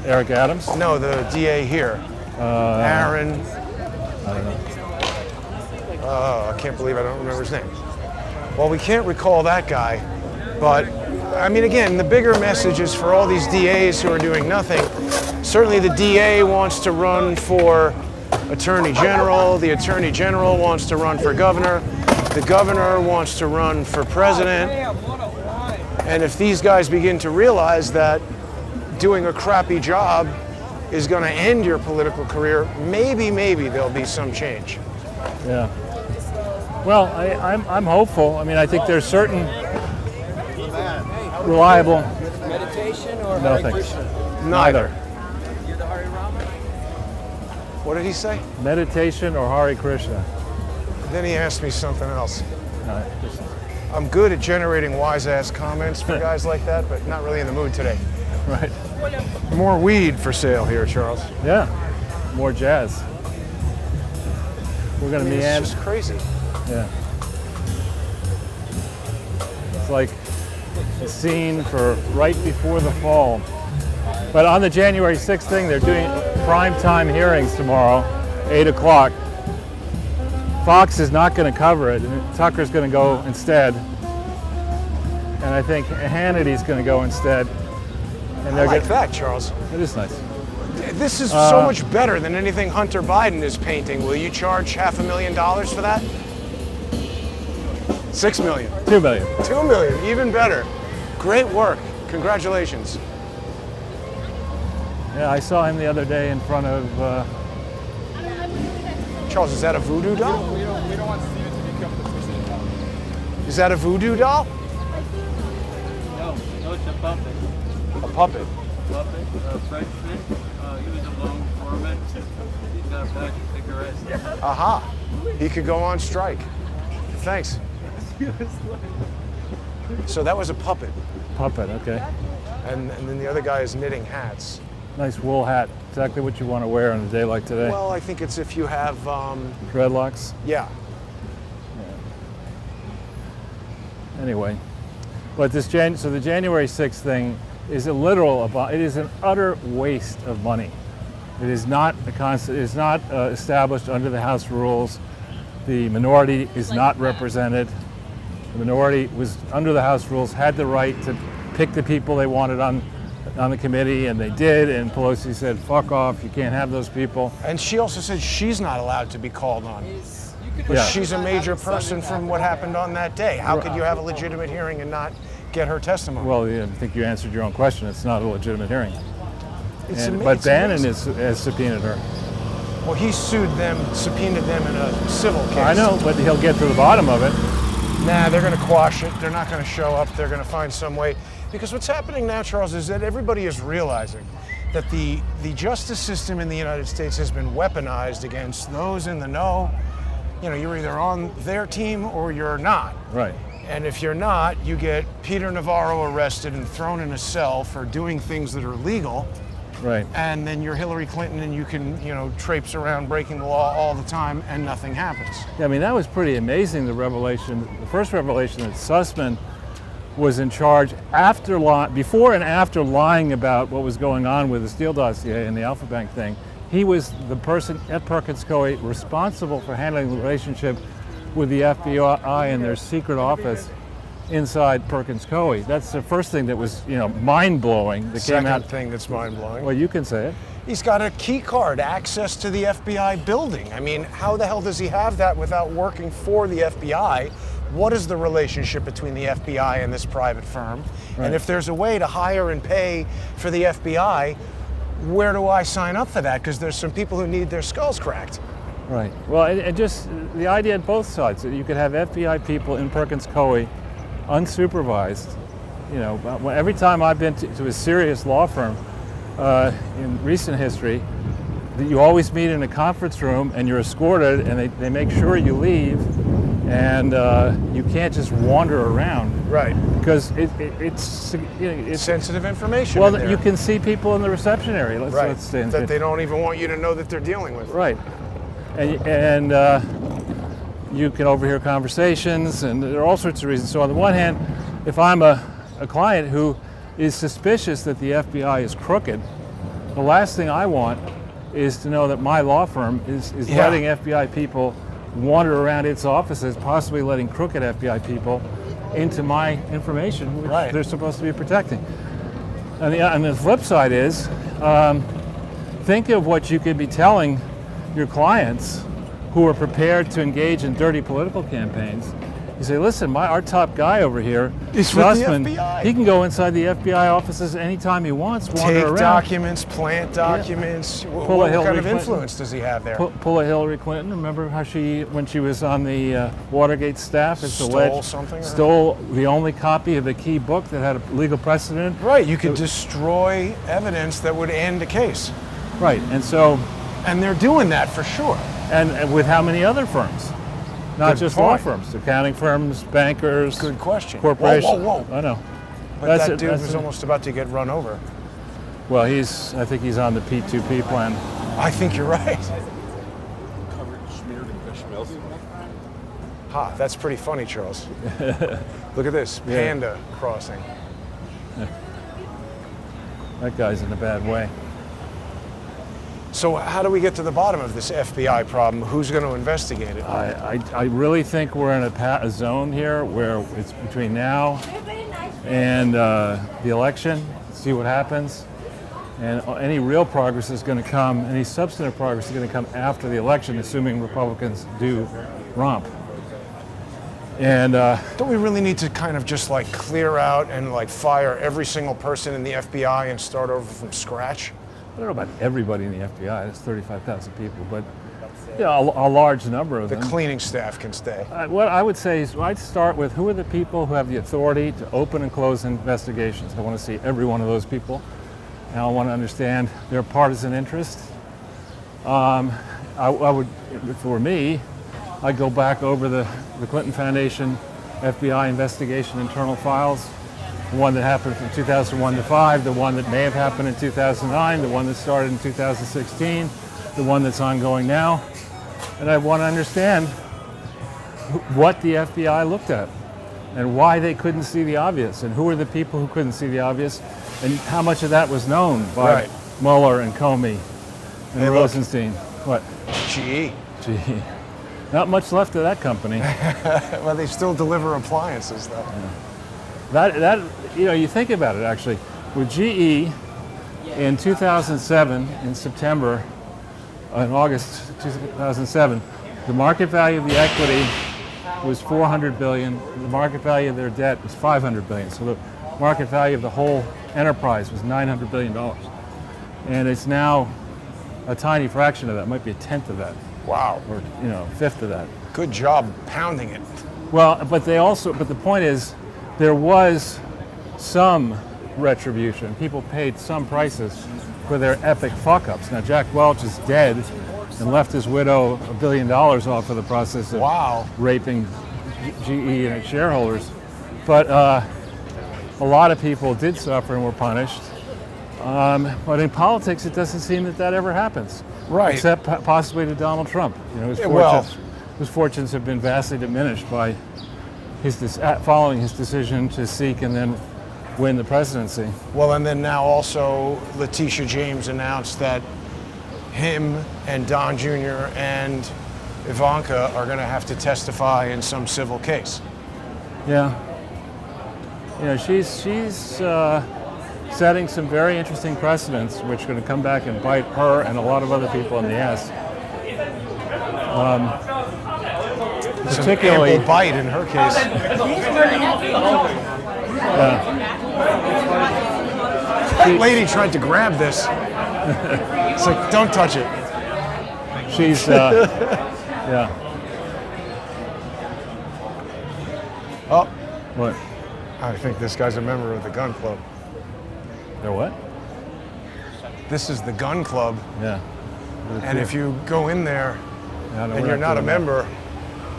Eric Adams? No, the DA here. Aaron. I don't know. I can't believe I don't remember his name. Well, we can't recall that guy, but I mean, again, the bigger message is for all these DAs who are doing nothing. Certainly the DA wants to run for Attorney General, the Attorney General wants to run for governor, the governor wants to run for president, and if these guys begin to realize that doing a crappy job is going to end your political career, maybe there'll be some change. Yeah. Well, I'm hopeful. I mean, I think there's certain reliable. Meditation or No, Hare thanks. Krishna? Neither. You're the Hare Rama? What did he say? Meditation or Hare Krishna. Then he asked me something else. Just- I'm good at generating wise-ass comments for guys like that, but not really in the mood today. right. More weed for sale here, Charles. Yeah. More jazz. We're gonna It's meander. just crazy. Yeah. It's like a scene for right before the fall. But on the January 6th thing, they're doing prime time hearings tomorrow. 8 o'clock. Fox is not going to cover it, and Tucker's going to go instead. And I think Hannity's going to go instead. And I like that, Charles. It is nice. This is so much better than anything Hunter Biden is painting. Will you charge $500,000 for that? $6 million. $2 million. $2 million, even better. Great work. Congratulations. Yeah, I saw him the other day in front of. Charles, is that a voodoo doll? We don't want Steven to become the president. Is that a voodoo doll? No, it's a puppet. A puppet. Puppet, a Frenchman. He was a lone foreman. He's got a pack of cigarettes. Aha. He could go on strike. Thanks. So that was a puppet. Puppet, okay. And then the other guy is knitting hats. Nice wool hat. Exactly what you want to wear on a day like today. Well, I think it's if you have, Dreadlocks. yeah. Anyway, but this so the January 6th thing is a literal it is an utter waste of money. It is not it is not established under the House rules. The minority is not represented. The minority was under the House rules, had the right to pick the people they wanted on the committee, and they did, and Pelosi said, fuck off, you can't have those people. And she also said she's not allowed to be called on. But Yeah. she's a major person from what happened on that day. How could you have a legitimate hearing and not get her testimony? Well, yeah, I think you answered your own question. It's not a legitimate hearing. It's But it's Bannon amazing. has subpoenaed her. Well, he sued them, subpoenaed them in a civil case. I know, but he'll get to the bottom of it. Nah, they're going to quash it. They're not going to show up. They're going to find some way. Because what's happening now, Charles, is that everybody is realizing that the justice system in the United States has been weaponized against those in the know. You know, you're either on their team or you're not. Right. And if you're not, you get Peter Navarro arrested and thrown in a cell for doing things that are legal. Right. And then you're Hillary Clinton and you can, traipse around breaking the law all the time and nothing happens. Yeah, I mean, that was pretty amazing, the first revelation that Sussman was in charge before and after lying about what was going on with the Steele dossier and the Alpha Bank thing. He was the person at Perkins Coie responsible for handling the relationship with the FBI and their secret office inside Perkins Coie. That's the first thing that was, mind-blowing that came out. Second thing that's mind-blowing. Well, you can say it. He's got a key card, access to the FBI building. I mean, how the hell does he have that without working for the FBI? What is the relationship between the FBI and this private firm? Right. And if there's a way to hire and pay for the FBI, where do I sign up for that? Because there's some people who need their skulls cracked. Right. Well, and just the idea on both sides that you could have FBI people in Perkins Coie unsupervised. Every time I've been to a serious law firm in recent history, that you always meet in a conference room and you're escorted and they make sure you leave, and you can't just wander around. Right. Because it's Sensitive information. well, in there. you can see people in the reception area. Right. That they don't even want you to know that they're dealing with. Right. And you can overhear conversations, and there are all sorts of reasons. So on the one hand, if I'm a client who is suspicious that the FBI is crooked, the last thing I want is to know that my law firm is letting FBI people wander around its offices, possibly letting crooked FBI people into my information, which Right. they're supposed to be protecting. And the flip side is, think of what you could be telling your clients who are prepared to engage in dirty political campaigns. You say, listen, our top guy over here, He's with the Sussman, FBI. he can go inside the FBI offices anytime he wants, wander Take around. documents, plant documents. Pull a What Hillary kind of Clinton. influence does he have there? Pull a Hillary Clinton. Remember how when she was on the Watergate staff, it's Stole alleged, something or- stole the only copy of the key book that had a legal precedent. Right, you could destroy evidence that would end a case. Right, and so, And they're doing that for sure. and with how many other firms? Not Good just point. law firms, accounting firms, bankers, Good question. corporations. Whoa, whoa, whoa. I know. But that dude was almost about to get run over. Well, I think he's on the P2P plan. I think you're right. Covered, smeared in bechamels. Ha, that's pretty funny, Charles. Look at this, Yeah. panda crossing. That guy's in a bad way. So how do we get to the bottom of this FBI problem? Who's going to investigate it? I really think we're in a zone here where it's between now and the election, see what happens. And any real progress is going to come, any substantive progress is going to come after the election, assuming Republicans do romp. And don't we really need to kind of just like clear out and like fire every single person in the FBI and start over from scratch? I don't know about everybody in the FBI, that's 35,000 people, but a large number of The them. cleaning staff can stay. What I would say is I'd start with who are the people who have the authority to open and close investigations. I want to see every one of those people. And I want to understand their partisan interests. I would, if it were me, I'd go back over the Clinton Foundation FBI investigation internal files, the one that happened from 2001 to 5, the one that may have happened in 2009, the one that started in 2016, the one that's ongoing now. And I want to understand what the FBI looked at and why they couldn't see the obvious, and who are the people who couldn't see the obvious, and how much of that was known by Right. Mueller and Comey and Hey, look. Rosenstein. What? GE. Gee, not much left of that company. Well, they still deliver appliances, though. That you think about it actually. With GE in 2007, in September, in August 2007, the market value of the equity was $400 billion. The market value of their debt was $500 billion. So the market value of the whole enterprise was $900 billion. And it's now a tiny fraction of that, might be a tenth of that, Wow. or a fifth of that. Good job pounding it. Well, but the point is, there was some retribution. People paid some prices for their epic fuck-ups. Now, Jack Welch is dead and left his widow $1 billion off for the process of Wow. raping GE and its shareholders. But a lot of people did suffer and were punished. But in politics, it doesn't seem that ever happens. Right. Except possibly to Donald Trump. His fortunes have been vastly diminished by following his decision to seek and then win the presidency. Well, and then now also Letitia James announced that him and Don Jr. and Ivanka are going to have to testify in some civil case. Yeah. She's setting some very interesting precedents, which are going to come back and bite her and a lot of other people in the ass. Particularly, Ample bite in her case. That lady tried to grab this. It's like, don't touch it. she's, yeah. Oh, What? I think this guy's a member of the gun club. They're what? This is the gun club, Yeah. and if you go in there Yeah, no, and we're you're not a doing that. member,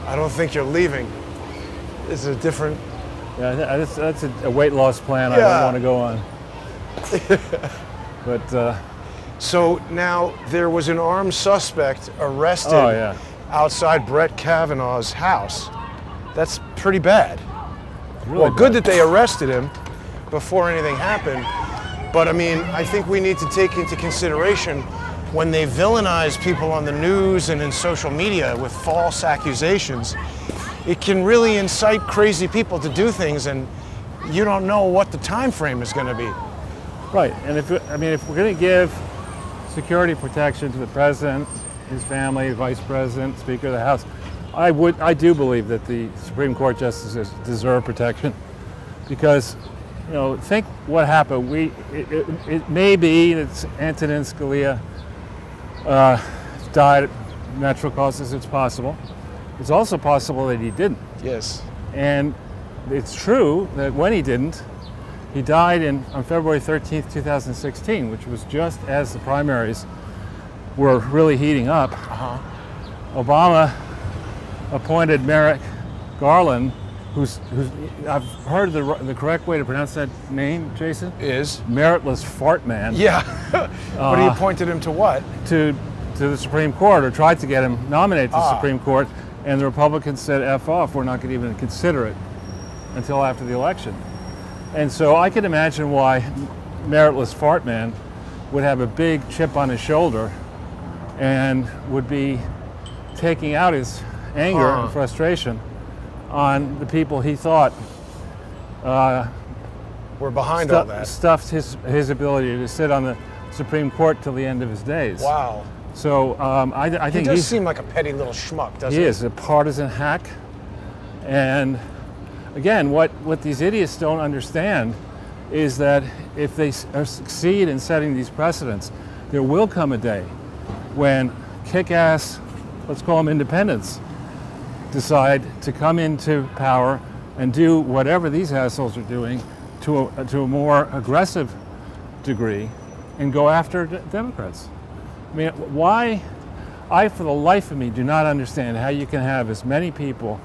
I don't think you're leaving. This is a different. Yeah, that's a weight loss plan I Yeah. don't want to go on. But So now there was an armed suspect arrested Oh, yeah. outside Brett Kavanaugh's house. That's pretty bad. really Well, good bad. that they arrested him before anything happened. But I mean, I think we need to take into consideration when they villainize people on the news and in social media with false accusations, it can really incite crazy people to do things, and you don't know what the time frame is going to be. Right, and if we're going to give security protection to the president, his family, vice president, speaker of the House, I do believe that the Supreme Court justices deserve protection, because think what happened. It may be that Antonin Scalia died of natural causes. It's possible. It's also possible that he didn't. Yes. And it's true that when he didn't, he died on February 13th, 2016, which was just as the primaries were really heating up. Obama appointed Merrick Garland, who's I've heard the correct way to pronounce that name, Jason? Is? Meritless Fart man. Yeah. But he appointed him to what? To the Supreme Court, or tried to get him nominated to the Ah. Supreme Court, and the Republicans said F off, we're not going to even consider it until after the election. And so I can imagine why Meritless Fart Man would have a big chip on his shoulder and would be taking out his anger and frustration on the people he thought We're behind all that. stuffed his ability to sit on the Supreme Court till the end of his days. Wow. So I He think does seem like a petty little schmuck, doesn't he? he is a partisan hack. And again, what these idiots don't understand is that if they succeed in setting these precedents, there will come a day when kick-ass, let's call them independents, decide to come into power and do whatever these assholes are doing to a more aggressive degree and go after Democrats. I mean, why? I, for the life of me, do not understand how you can have as many people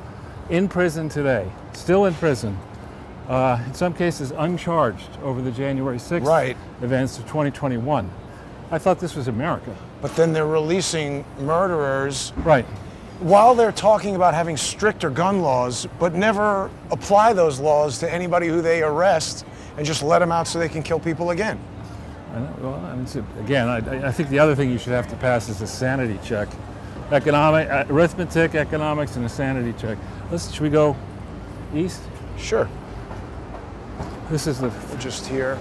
in prison today, still in prison, in some cases uncharged over the January 6th events of 2021. I thought this was America. But then they're releasing murderers Right. while they're talking about having stricter gun laws, but never apply those laws to anybody who they arrest and just let them out so they can kill people again. I know, well, I mean, again, I think the other thing you should have to pass is a sanity check. Arithmetic, economics, and a sanity check. Should we go east? Sure. This is the We're just here.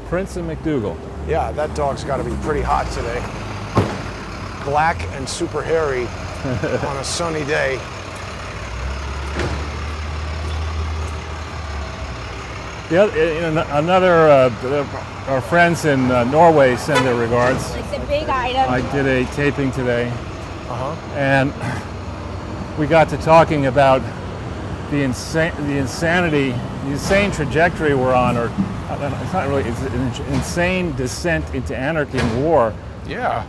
Prince of McDougal. Yeah, that dog's got to be pretty hot today. Black and super hairy on a sunny day. The other, our friends in Norway send their regards. Like the big item. I did a taping today, and we got to talking about the insane trajectory we're on, or it's not really, it's an insane descent into anarchy and war. Yeah.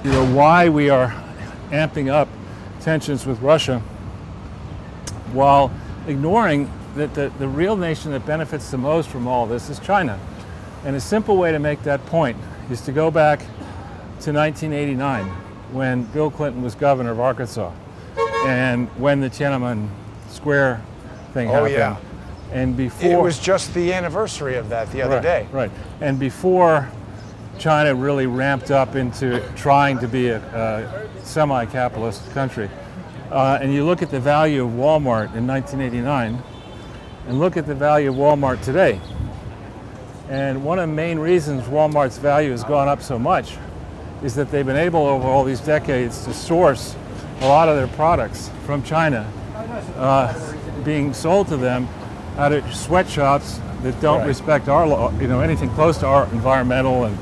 You know, why we are amping up tensions with Russia while ignoring that the real nation that benefits the most from all this is China. And a simple way to make that point is to go back to 1989 when Bill Clinton was governor of Arkansas and when the Tiananmen Square thing happened. Yeah. And before It was just the anniversary of that the other day. Right. And before China really ramped up into trying to be a semi-capitalist country. And you look at the value of Walmart in 1989 and look at the value of Walmart today. And one of the main reasons Walmart's value has gone up so much is that they've been able over all these decades to source a lot of their products from China being sold to them out of sweatshops that don't respect our law, anything close to our environmental and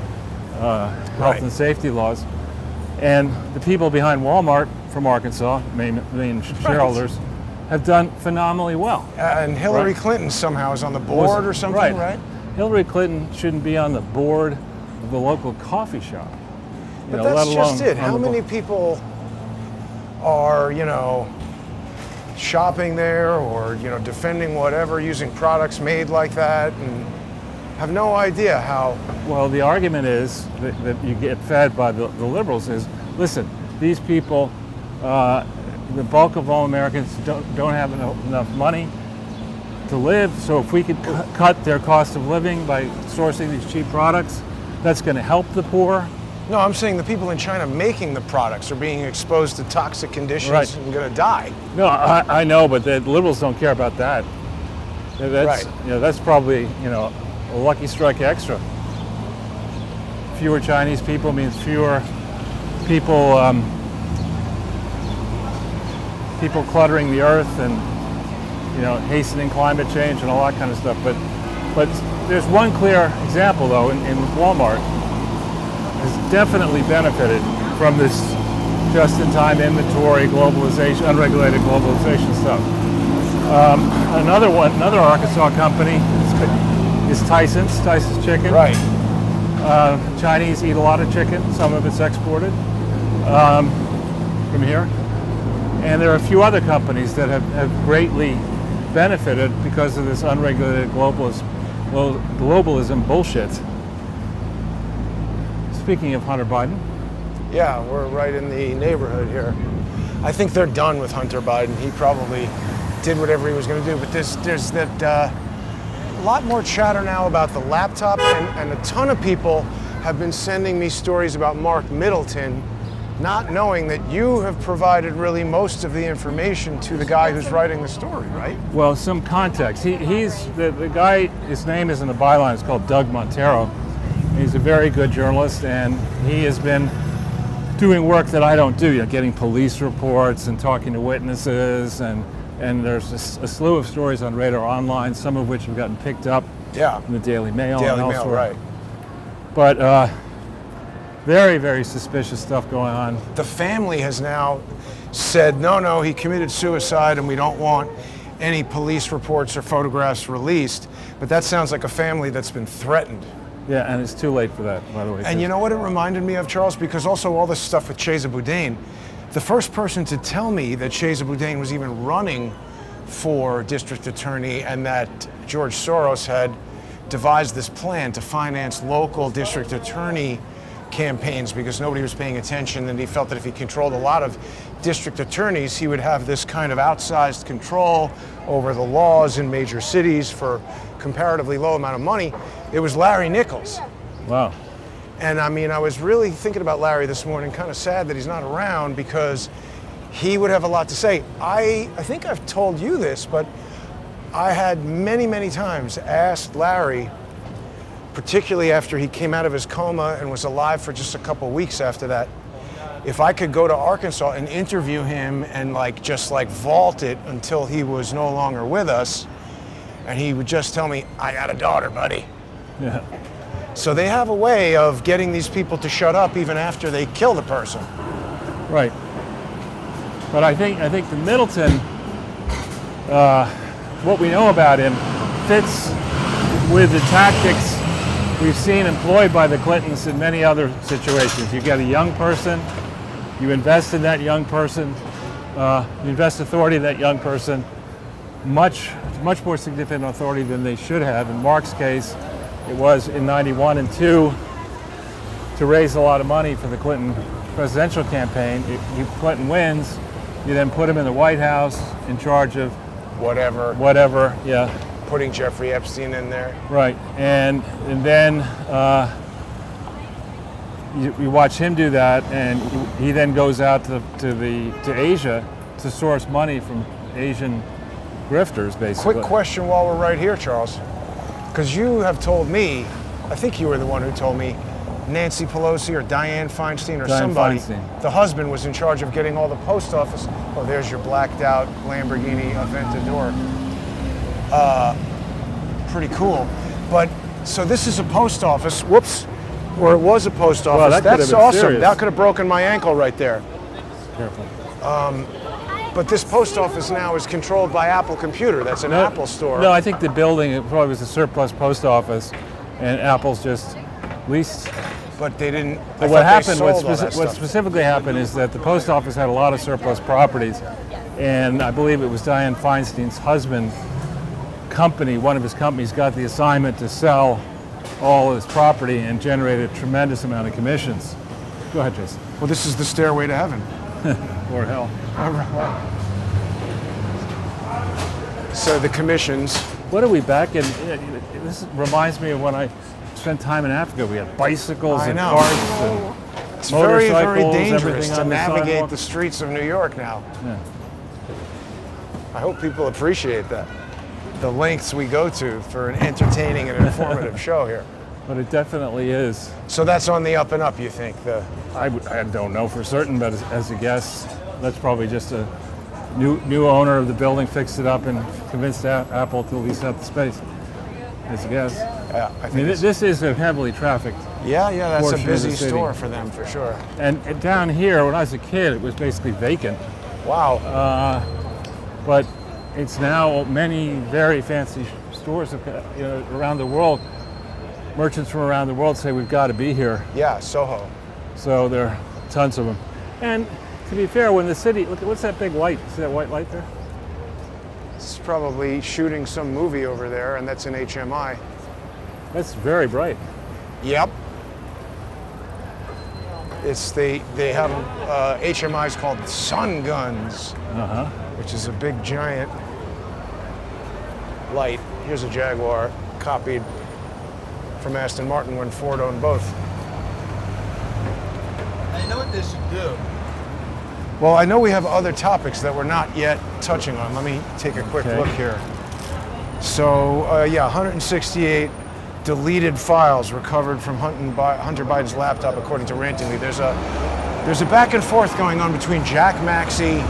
health and safety laws. And the people behind Walmart from Arkansas, main shareholders, have done phenomenally well. And Hillary Clinton somehow is on the board or something, right? Hillary Clinton shouldn't be on the board of the local coffee shop. But that's just it. How many people are, shopping there or, defending whatever, using products made like that, and have no idea how? Well, the argument is that you get fed by the liberals is, listen, these people, the bulk of all Americans don't have enough money to live, so if we could cut their cost of living by sourcing these cheap products, that's going to help the poor. No, I'm saying the people in China making the products are being exposed to toxic conditions and going to die. No, I know, but the liberals don't care about that. That's, that's probably, a lucky strike extra. Fewer Chinese people means fewer people people cluttering the earth and hastening climate change and all that kind of stuff. But there's one clear example though in Walmart has definitely benefited from this just-in-time inventory globalization, unregulated globalization stuff. Another Arkansas company is Tyson's Chicken. Right. Chinese eat a lot of chicken. Some of it's exported from here. And there are a few other companies that have greatly benefited because of this unregulated globalism bullshit. Speaking of Hunter Biden. Yeah, we're right in the neighborhood here. I think they're done with Hunter Biden. He probably did whatever he was going to do, but there's that a lot more chatter now about the laptop, and a ton of people have been sending me stories about Mark Middleton, not knowing that you have provided really most of the information to the guy who's writing the story, right? Well, some context. He's the guy, his name is in the byline, it's called Doug Montero. He's a very good journalist, and he has been doing work that I don't do, you know, getting police reports and talking to witnesses, and there's a slew of stories on Radar Online, some of which have gotten picked up in the Daily Mail and Daily Mail, elsewhere. right. But very, very suspicious stuff going on. The family has now said, no, he committed suicide and we don't want any police reports or photographs released. But that sounds like a family that's been threatened. Yeah, and it's too late for that, by the way. And you know what it reminded me of, Charles? Because also all this stuff with Chesa Boudin, the first person to tell me that Chesa Boudin was even running for district attorney and that George Soros had devised this plan to finance local district attorney campaigns because nobody was paying attention, and he felt that if he controlled a lot of district attorneys, he would have this kind of outsized control over the laws in major cities for comparatively low amount of money. It was Larry Nichols. Wow. And I mean, I was really thinking about Larry this morning, kind of sad that he's not around because he would have a lot to say. I think I've told you this, but I had many, many times asked Larry, particularly after he came out of his coma and was alive for just a couple weeks after that, if I could go to Arkansas and interview him and just vault it until he was no longer with us, and he would just tell me, I got a daughter, buddy. Yeah. So they have a way of getting these people to shut up even after they kill the person. Right. But I think the Middleton, what we know about him fits with the tactics we've seen employed by the Clintons in many other situations. You get a young person, you invest in that young person, you invest authority in that young person, much more significant authority than they should have. In Mark's case, it was in 91 and 2 to raise a lot of money for the Clinton presidential campaign. If Clinton wins, you then put him in the White House in charge of whatever, yeah. Putting Jeffrey Epstein in there. Right, and then you watch him do that, and he then goes out to Asia to source money from Asian grifters, basically. Quick question while we're right here, Charles, because you have told me, I think you were the one who told me, Nancy Pelosi or Dianne Feinstein or somebody, the husband was in charge of getting all the post office. Oh, there's your blacked out Lamborghini Aventador. Pretty cool. But so this is a post office. Whoops. Or it was a post office. Well, that's awesome. Serious. That could have broken my ankle right there. Careful. But this post office now is controlled by Apple Computer. That's an Apple store. No, I think the building, it probably was a surplus post office, and Apple's just leased. But they didn't. But what specifically happened is that the post office had a lot of surplus properties, and I believe it was Dianne Feinstein's husband company, one of his companies, got the assignment to sell all his property and generated a tremendous amount of commissions. Go ahead, Jason. Well, this is the stairway to heaven. Or hell. So the commissions. What are we back in? This reminds me of when I spent time in Africa. We had bicycles and carts and it's very, very motorcycles, dangerous everything to on the navigate sidewalk. the streets of New York now. Yeah. I hope people appreciate that. The lengths we go to for an entertaining and informative show here. But it definitely is. So that's on the up and up, you think? I don't know for certain, but as a guess, that's probably just a new owner of the building fixed it up and convinced Apple to lease out the space. As a guess. Yeah, I mean, this is a heavily trafficked. Yeah, that's a busy city. store for them for sure. And down here, when I was a kid, it was basically vacant. Wow. But it's now many very fancy stores around the world. Merchants from around the world say we've got to be here. Yeah, Soho. So there are tons of them. And to be fair, when the city, look, what's that big light? See that white light there? It's probably shooting some movie over there, and that's an HMI. That's very bright. Yep. They have HMIs called sun guns, which is a big giant light. Here's a Jaguar copied from Aston Martin when Ford owned both. know what they should do. Well, I know we have other topics that we're not yet touching on. Let me take a quick Okay. look here. So, yeah, 168 deleted files recovered from Hunter Biden's laptop, according to Rantingly. There's a back and forth going on between Jack Maxey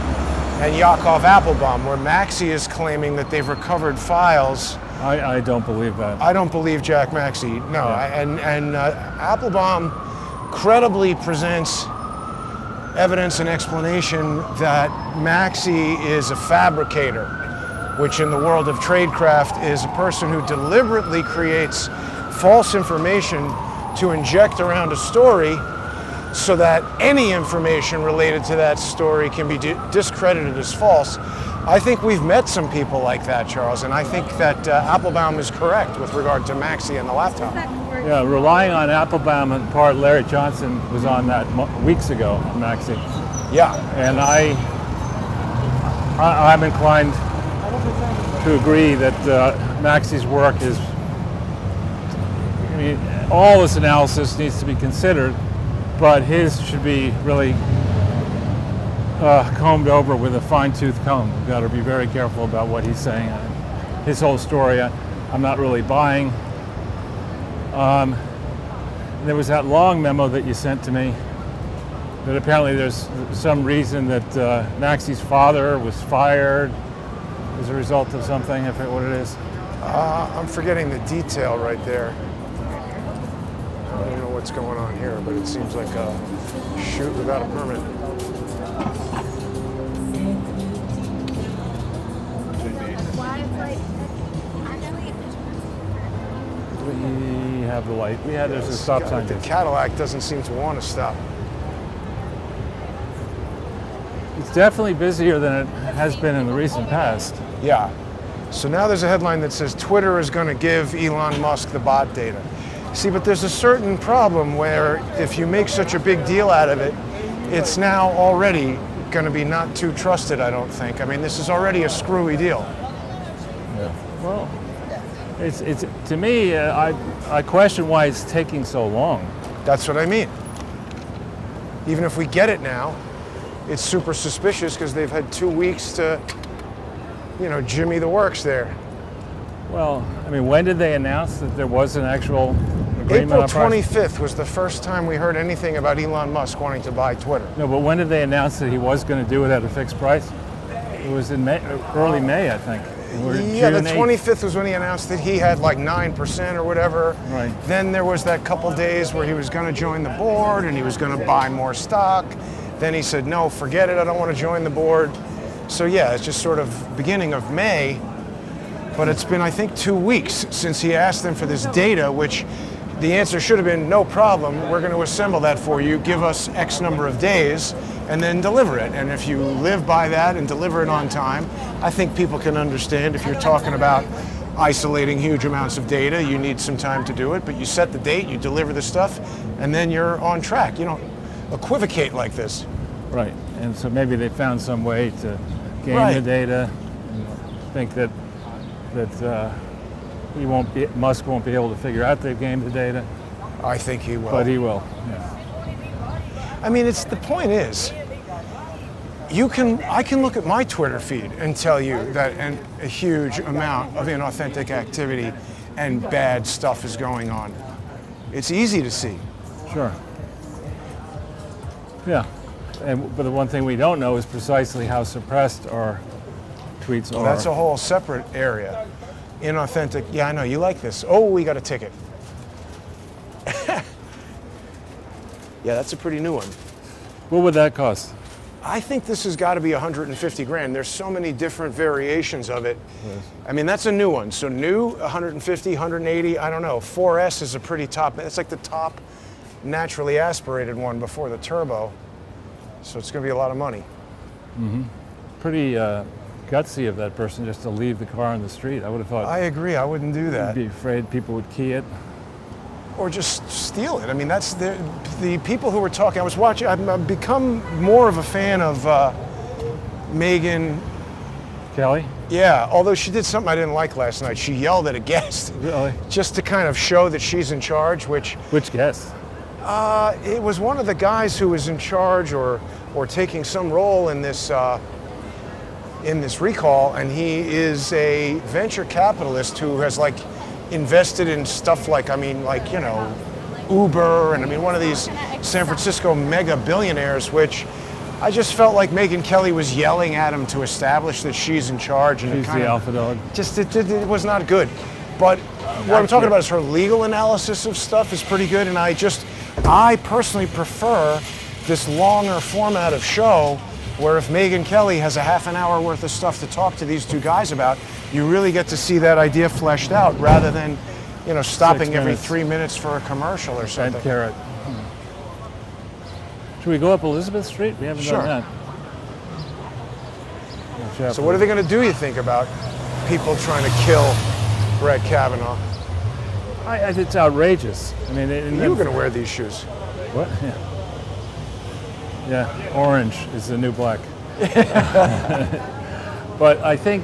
and Yakov Applebaum, where Maxey is claiming that they've recovered files. I don't believe that. I don't believe Jack Maxey. No, Yeah. and Applebaum credibly presents evidence and explanation that Maxey is a fabricator, which in the world of tradecraft is a person who deliberately creates false information to inject around a story so that any information related to that story can be discredited as false. I think we've met some people like that, Charles, and I think that Applebaum is correct with regard to Maxey and the laptop. Yeah, relying on Applebaum in part, Larry Johnson was on that weeks ago on Maxey. Yeah. And I'm inclined to agree that Maxey's work is, I mean, all this analysis needs to be considered, but his should be really combed over with a fine-tooth comb. We've got to be very careful about what he's saying. His whole story, I'm not really buying. There was that long memo that you sent to me that apparently there's some reason that Maxey's father was fired as a result of something, I forget what it is. I'm forgetting the detail right there. I don't know what's going on here, but it seems like a shoot without a permit. We have the light. Yeah, there's a stop sign. The Cadillac doesn't seem to want to stop. It's definitely busier than it has been in the recent past. Yeah. So now there's a headline that says Twitter is going to give Elon Musk the bot data. See, but there's a certain problem where if you make such a big deal out of it, it's now already going to be not too trusted, I don't think. I mean, this is already a screwy deal. Yeah. Well, it's to me, I question why it's taking so long. That's what I mean. Even if we get it now, it's super suspicious because they've had 2 weeks to, jimmy the works there. Well, I mean, when did they announce that there was an actual agreement? April on price? 25th was the first time we heard anything about Elon Musk wanting to buy Twitter. No, but when did they announce that he was going to do it at a fixed price? It was in early May, I think. Yeah, the June 8th. 25th was when he announced that he had like 9% or whatever. Right. Then there was that couple days where he was going to join the board and he was going to buy more stock. Then he said, no, forget it, I don't want to join the board. So yeah, it's just sort of beginning of May. But it's been, I think, 2 weeks since he asked them for this data, which the answer should have been, no problem, we're going to assemble that for you, give us X number of days, and then deliver it. And if you live by that and deliver it on time, I think people can understand if you're talking about isolating huge amounts of data, you need some time to do it, but you set the date, you deliver the stuff, and then you're on track. You don't equivocate like this. Right, and so maybe they found some way to gain Right. the data and think that Musk won't be able to figure out they've gained the data, I think he will. but he will. Yeah. I mean, the point is, I can look at my Twitter feed and tell you that a huge amount of inauthentic activity and bad stuff is going on. It's easy to see. Sure. Yeah, but the one thing we don't know is precisely how suppressed our tweets are. That's a whole separate area. Inauthentic. Yeah, I know, you like this. Oh, we got a ticket. Yeah, that's a pretty new one. What would that cost? I think this has got to be 150 grand. There's so many different variations of it. Yes. I mean, that's a new one. So new, 150, 180, I don't know. 4S is a pretty top, it's like the top naturally aspirated one before the turbo. So it's going to be a lot of money. Pretty gutsy of that person just to leave the car on the street. I would have thought I agree, I wouldn't do that. I'd be afraid people would key it. Or just steal it. I mean, that's the people who were talking. I was watching, I've become more of a fan of Megyn Kelly? Yeah, although she did something I didn't like last night. She yelled at a guest Really? just to kind of show that she's in charge, which Which guest? It was one of the guys who was in charge or taking some role in this recall, and he is a venture capitalist who has like invested in stuff like, you know, Uber, and one of these San Francisco mega billionaires, which I just felt like Megyn Kelly was yelling at him to establish that she's in charge, and She's the alpha dog. Just it was not good. But what I'm talking about is her legal analysis of stuff is pretty good, and I personally prefer this longer format of show where if Megyn Kelly has a half an hour worth of stuff to talk to these two guys about, you really get to see that idea fleshed out rather than, you know, stopping every 3 minutes for a commercial or something. Red carrot. Should we go up Elizabeth Street? We haven't done that. So what are they going to do, you think, about people trying to kill Brett Kavanaugh? It's outrageous. You were going to wear these shoes. What? Yeah, orange is the new black. But I think,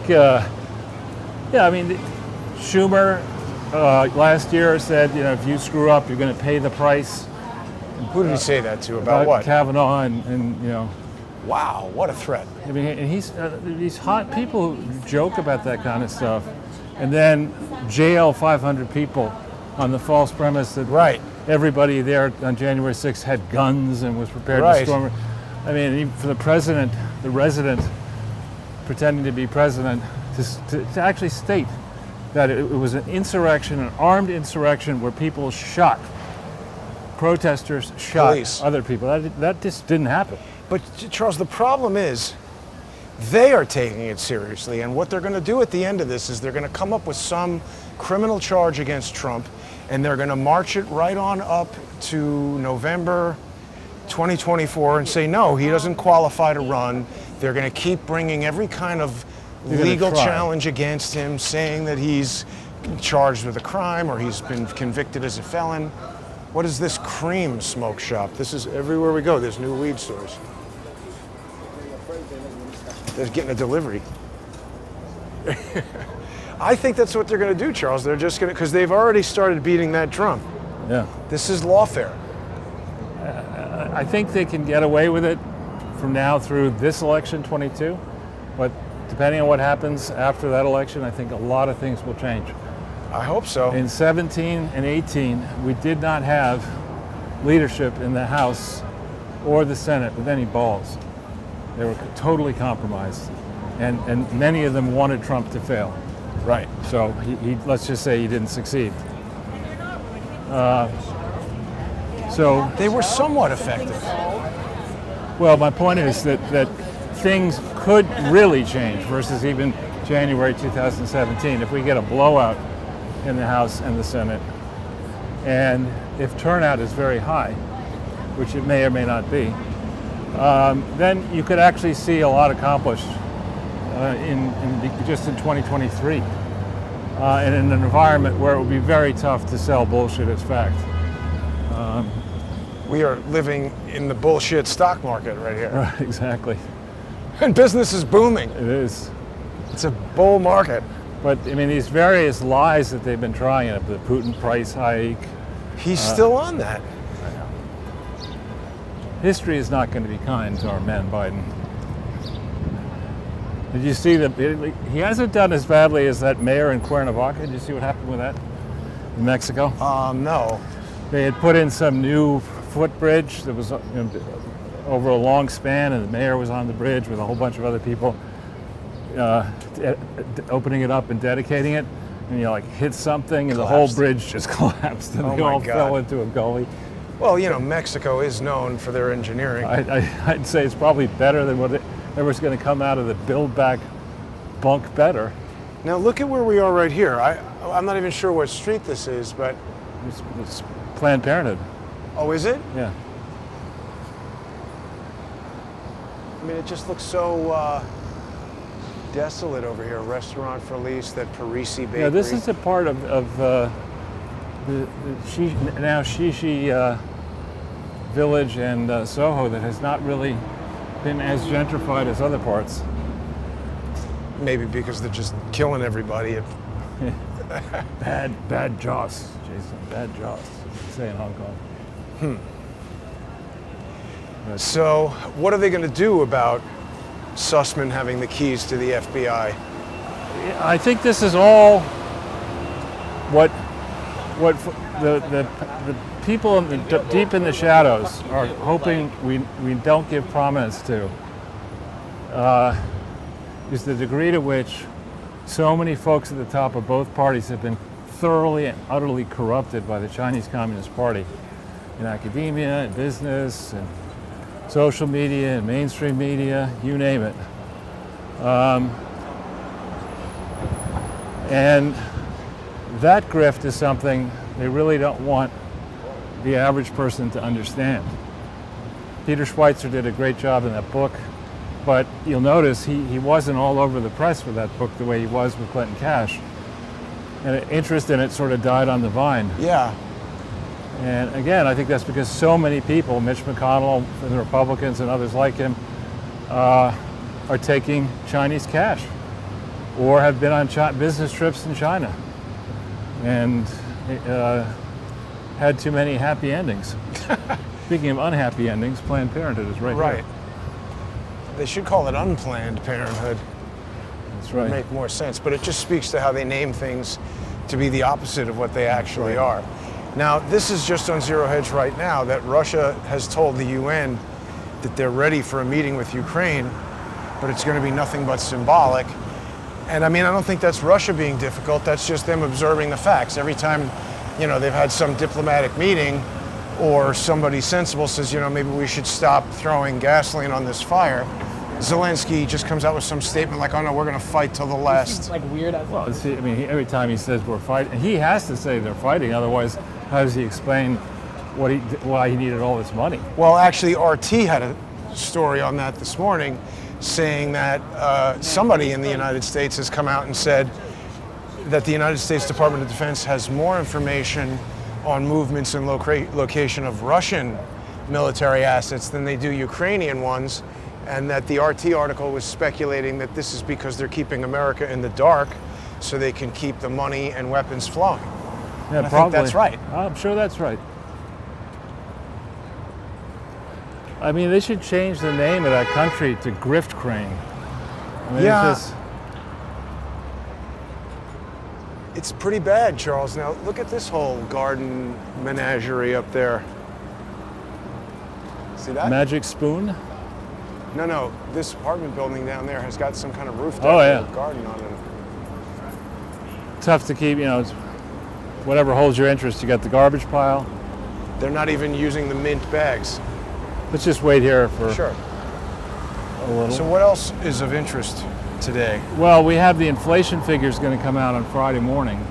Schumer last year said, you know, if you screw up, you're going to pay the price. Who did he say that to? About what? Kavanaugh and you know. Wow, what a threat. And he's these hot people who joke about that kind of stuff, and then jail 500 people on the false premise that everybody there on January 6th had guns and was prepared to storm. Even for the president, the resident, pretending to be president, to actually state that it was an insurrection, an armed insurrection where people shot, protesters shot other people. That just didn't happen. But Charles, the problem is they are taking it seriously, and what they're going to do at the end of this is they're going to come up with some criminal charge against Trump, and they're going to march it right on up to November 2024 and say, no, he doesn't qualify to run. They're going to keep bringing every kind of legal challenge against him, saying that he's charged with a crime or he's been convicted as a felon. What is this cream smoke shop? This is everywhere we go. There's new weed stores. They're getting a delivery. I think that's what they're going to do, Charles. They're just going to, because they've already started beating that drum. Yeah. This is lawfare. I think they can get away with it from now through this election, 22. But depending on what happens after that election, I think a lot of things will change. I hope so. In 17 and 18, we did not have leadership in the House or the Senate with any balls. They were totally compromised. And many of them wanted Trump to fail. Right. So he let's just say he didn't succeed. So they were somewhat effective. Well, my point is that things could really change versus even January 2017 if we get a blowout in the House and the Senate. And if turnout is very high, which it may or may not be, then you could actually see a lot accomplished just in 2023, in an environment where it would be very tough to sell bullshit as fact. We are living in the bullshit stock market right here. Right, exactly. And business is booming. It is. It's a bull market. But these various lies that they've been trying, the Putin price hike. He's still on that. I know. History is not going to be kind to our man Biden. Did you see that he hasn't done as badly as that mayor in Cuernavaca? Did you see what happened with that in Mexico? No. They had put in some new footbridge that was over a long span, and the mayor was on the bridge with a whole bunch of other people, opening it up and dedicating it. And hit something, and the whole bridge just collapsed, and they all fell into a gully. Well, Mexico is known for their engineering. I'd say it's probably better than whatever's going to come out of the Build Back bunk better. Now look at where we are right here. I'm not even sure what street this is, but it's Planned Parenthood. Oh, is it? Yeah. It just looks so desolate over here. Restaurant for lease, that Parisi bakery. Yeah, this is a part of the Shishi village and Soho that has not really been as gentrified as other parts. Maybe because they're just killing everybody. Bad Joss, Jason. Bad Joss, as they say in Hong Kong. So what are they going to do about Sussman having the keys to the FBI? I think this is all what the people deep in the shadows are hoping we don't give prominence to, is the degree to which so many folks at the top of both parties have been thoroughly and utterly corrupted by the Chinese Communist Party in academia, in business, and social media, and mainstream media, you name it. And that grift is something they really don't want the average person to understand. Peter Schweitzer did a great job in that book, but you'll notice he wasn't all over the press with that book the way he was with Clinton Cash. And interest in it sort of died on the vine. Yeah. And again, I think that's because so many people, Mitch McConnell and the Republicans and others like him, are taking Chinese cash or have been on business trips in China and had too many happy endings. Speaking of unhappy endings, Planned Parenthood is right Right. here. They should call it Unplanned Parenthood. That's right. Make more sense, but it just speaks to how they name things to be the opposite of what they actually are. Now, this is just on Zero Hedge right now that Russia has told the UN that they're ready for a meeting with Ukraine, but it's going to be nothing but symbolic. And I mean, I don't think that's Russia being difficult. That's just them observing the facts. Every time, they've had some diplomatic meeting or somebody sensible says, maybe we should stop throwing gasoline on this fire, Zelensky just comes out with some statement like, oh no, we're going to fight till the last. Like weird as Well, see, I mean, every time he says we're fighting, he has to say they're fighting. Otherwise, how does he explain why he needed all this money? Well, actually, RT had a story on that this morning, saying that somebody in the United States has come out and said that the United States Department of Defense has more information on movements and location of Russian military assets than they do Ukrainian ones, and that the RT article was speculating that this is because they're keeping America in the dark so they can keep the money and weapons flowing. Yeah, And I probably. think that's right. I'm sure that's right. I mean, they should change the name of that country to Grift Crane. I mean, Yeah. It's pretty bad, Charles. Now, look at this whole garden menagerie up there. See that? Magic Spoon? No. This apartment building down there has got some kind of roof deck Oh, yeah. with a garden on it. Tough to keep, it's whatever holds your interest. You got the garbage pile. They're not even using the mint bags. Let's just wait here for Sure. a little. So what else is of interest today? Well, we have the inflation figures going to come out on Friday morning,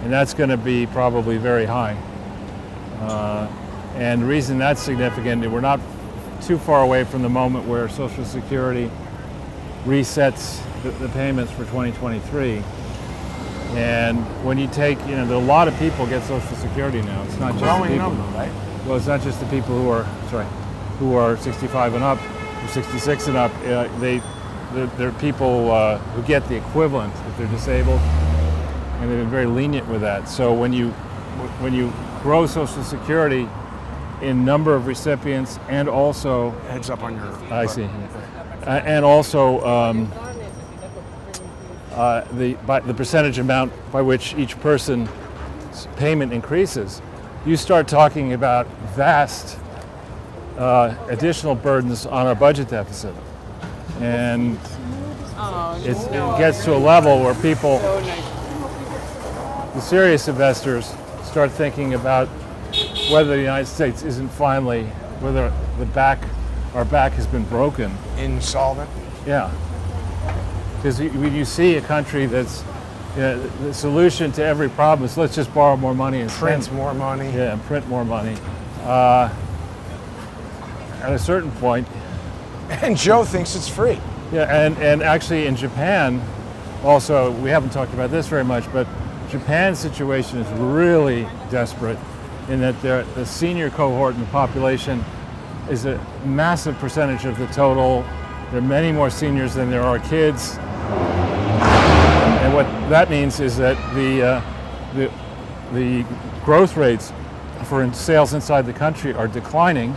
and that's going to be probably very high. And the reason that's significant, we're not too far away from the moment where Social Security resets the payments for 2023. And when you take, a lot of people get Social Security now. It's not just the Growing people. number, right? Well, it's not just the people who are 65 and up, or 66 and up. They're people who get the equivalent if they're disabled, and they've been very lenient with that. So when you grow Social Security in number of recipients, and also Heads up on your. I see, and also the percentage amount by which each person's payment increases, you start talking about vast additional burdens on our budget deficit. And it gets to a level where people, the serious investors, start thinking about whether the United States isn't finally, whether our back has been broken. Insolvent. Yeah. Because when you see a country that's, the solution to every problem is let's just borrow more money and Print spend. more money. Yeah, and print more money. At a certain point, And Joe thinks it's free. yeah, and actually in Japan, also, we haven't talked about this very much, but Japan's situation is really desperate in that the senior cohort in the population is a massive percentage of the total. There are many more seniors than there are kids. And what that means is that the growth rates for sales inside the country are declining,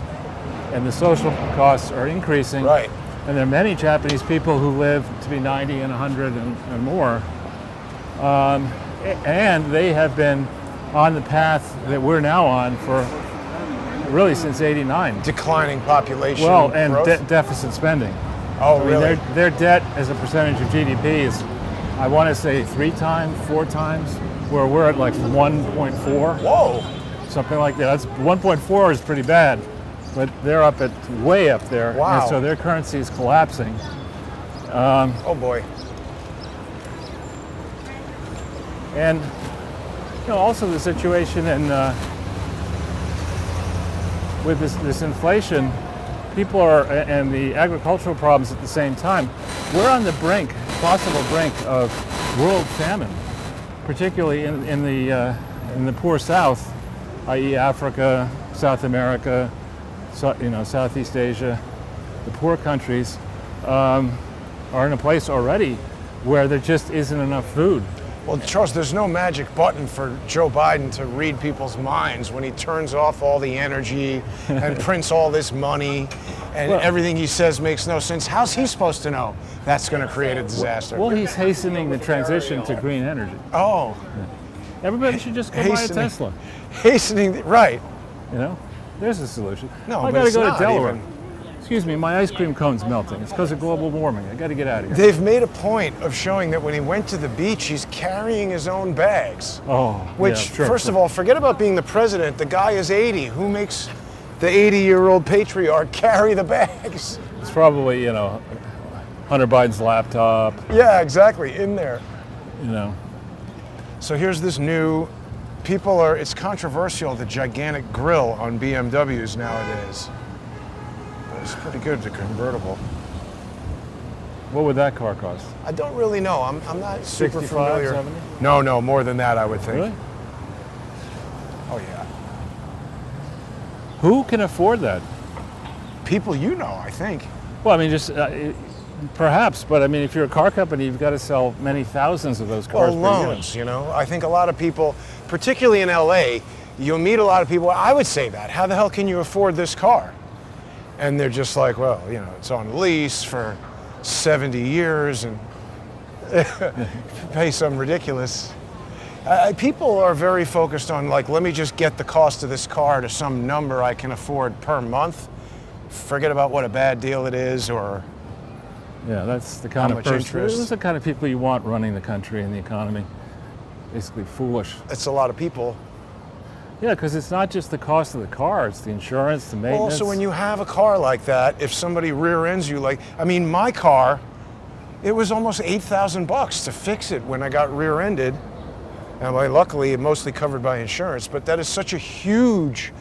and the social costs are increasing. Right. And there are many Japanese people who live to be 90 and 100 and more. And they have been on the path that we're now on for really since '89. Declining population. Well, and growth? deficit spending. Oh, I mean, really? their debt as a percentage of GDP is, I want to say 3 times, 4 times, where we're at like 1.4. Whoa. Something like that. That's 1.4 is pretty bad, but they're up at way up there. Wow. And so their currency is collapsing. Oh boy. And also the situation in with this inflation, people are, and the agricultural problems at the same time. We're on the brink, possible brink of world famine, particularly in the poor South, i.e., Africa, South America, Southeast Asia. The poor countries are in a place already where there just isn't enough food. Well, Charles, there's no magic button for Joe Biden to read people's minds when he turns off all the energy and prints all this money and everything he says makes no sense. How's he supposed to know that's going to create a disaster? Well, he's hastening the transition to green energy. Oh. Everybody should just go buy a Tesla. Right. There's a solution. No, I but got to it's go to not Delaware. even. Excuse me, my ice cream cone's melting. It's because of global warming. I got to get out of here. They've made a point of showing that when he went to the beach, he's carrying his own bags. Oh, Which, yeah, sure, first of all, forget about being the president. The guy is 80. Who makes the 80-year-old patriarch carry the bags? It's probably, Hunter Biden's laptop. Yeah, exactly, in there. So here's this new, it's controversial, the gigantic grill on BMWs nowadays. But it's pretty good, the convertible. What would that car cost? I don't really know. I'm not super 65, familiar. 70? No, more than that, I would think. Really? Oh, yeah. Who can afford that? People I think. Well, I mean, just perhaps, but I mean, if you're a car company, you've got to sell many thousands of those cars Well, per year. loans, I think a lot of people, particularly in LA, you'll meet a lot of people, I would say that. How the hell can you afford this car? And they're just like, well, it's on lease for 70 years and pay some ridiculous. People are very focused on let me just get the cost of this car to some number I can afford per month. Forget about what a bad deal it is or Yeah, that's the kind How of much person. interest? Those are the kind of people you want running the country and the economy. Basically foolish. it's a lot of people. Yeah, because it's not just the cost of the car; it's the insurance, the Well, maintenance. also, when you have a car like that, if somebody rear ends you, my car, it was almost $8,000 to fix it when I got rear ended. And luckily, mostly covered by insurance, but that is such a huge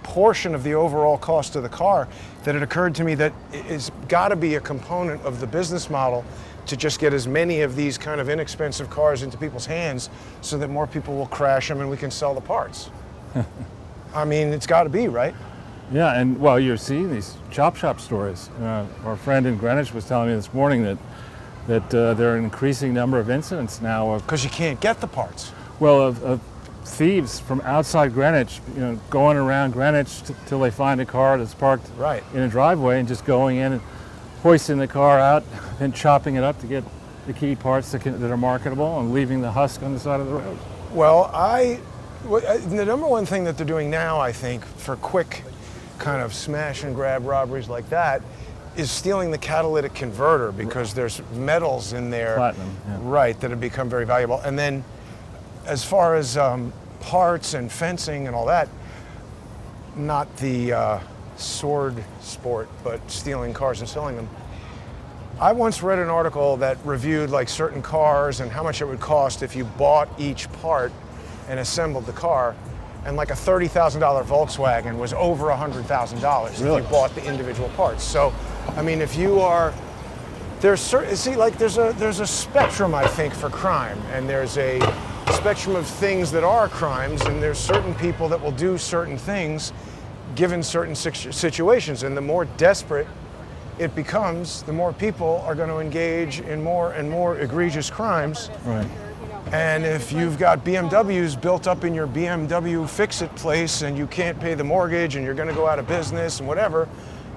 portion of the overall cost of the car that it occurred to me that it's got to be a component of the business model to just get as many of these kind of inexpensive cars into people's hands so that more people will crash them and we can sell the parts. I mean, it's got to be, right? Yeah, and well, you're seeing these chop shop stories. Our friend in Greenwich was telling me this morning that there are an increasing number of incidents now of Because you can't get the parts. of thieves from outside Greenwich, going around Greenwich till they find a car that's parked Right. in a driveway and just going in and hoisting the car out and chopping it up to get the key parts that are marketable and leaving the husk on the side of the road. Well, the number one thing that they're doing now, I think, for quick kind of smash and grab robberies like that is stealing the catalytic converter because there's metals in there. Platinum, yeah. Right, that have become very valuable. And then as far as parts and fencing and all that, not the sword sport, but stealing cars and selling them. I once read an article that reviewed certain cars and how much it would cost if you bought each part and assembled the car, and a $30,000 Volkswagen was over $100,000 if Really? you bought the individual parts. So, I mean, if you are, there's a spectrum, I think, for crime, and there's a spectrum of things that are crimes, and there's certain people that will do certain things given certain situations, and the more desperate it becomes, the more people are going to engage in more and more egregious crimes. Right. And if you've got BMWs built up in your BMW fix-it place and you can't pay the mortgage and you're going to go out of business and whatever,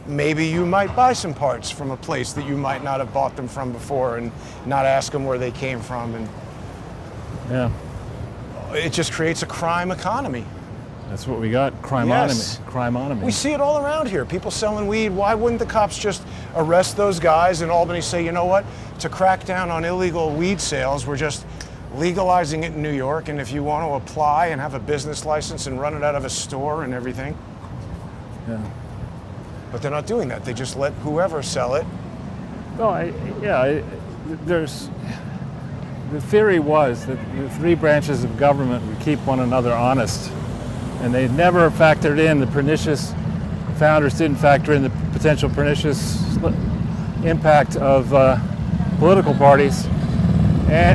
maybe you might buy some parts from a place that you might not have bought them from before and not ask them where they came from. And Yeah, it just creates a crime economy. that's what we got. Yes. Crime-onomy. We see it all around here. People selling weed. Why wouldn't the cops just arrest those guys in Albany, say, you know what, to crack down on illegal weed sales, we're just legalizing it in New York, and if you want to apply and have a business license and run it out of a store and everything. Yeah. But they're not doing that. They just let whoever sell it. Well, the theory was that the three branches of government would keep one another honest, and they never factored in the pernicious, founders didn't factor in the potential pernicious impact of political parties,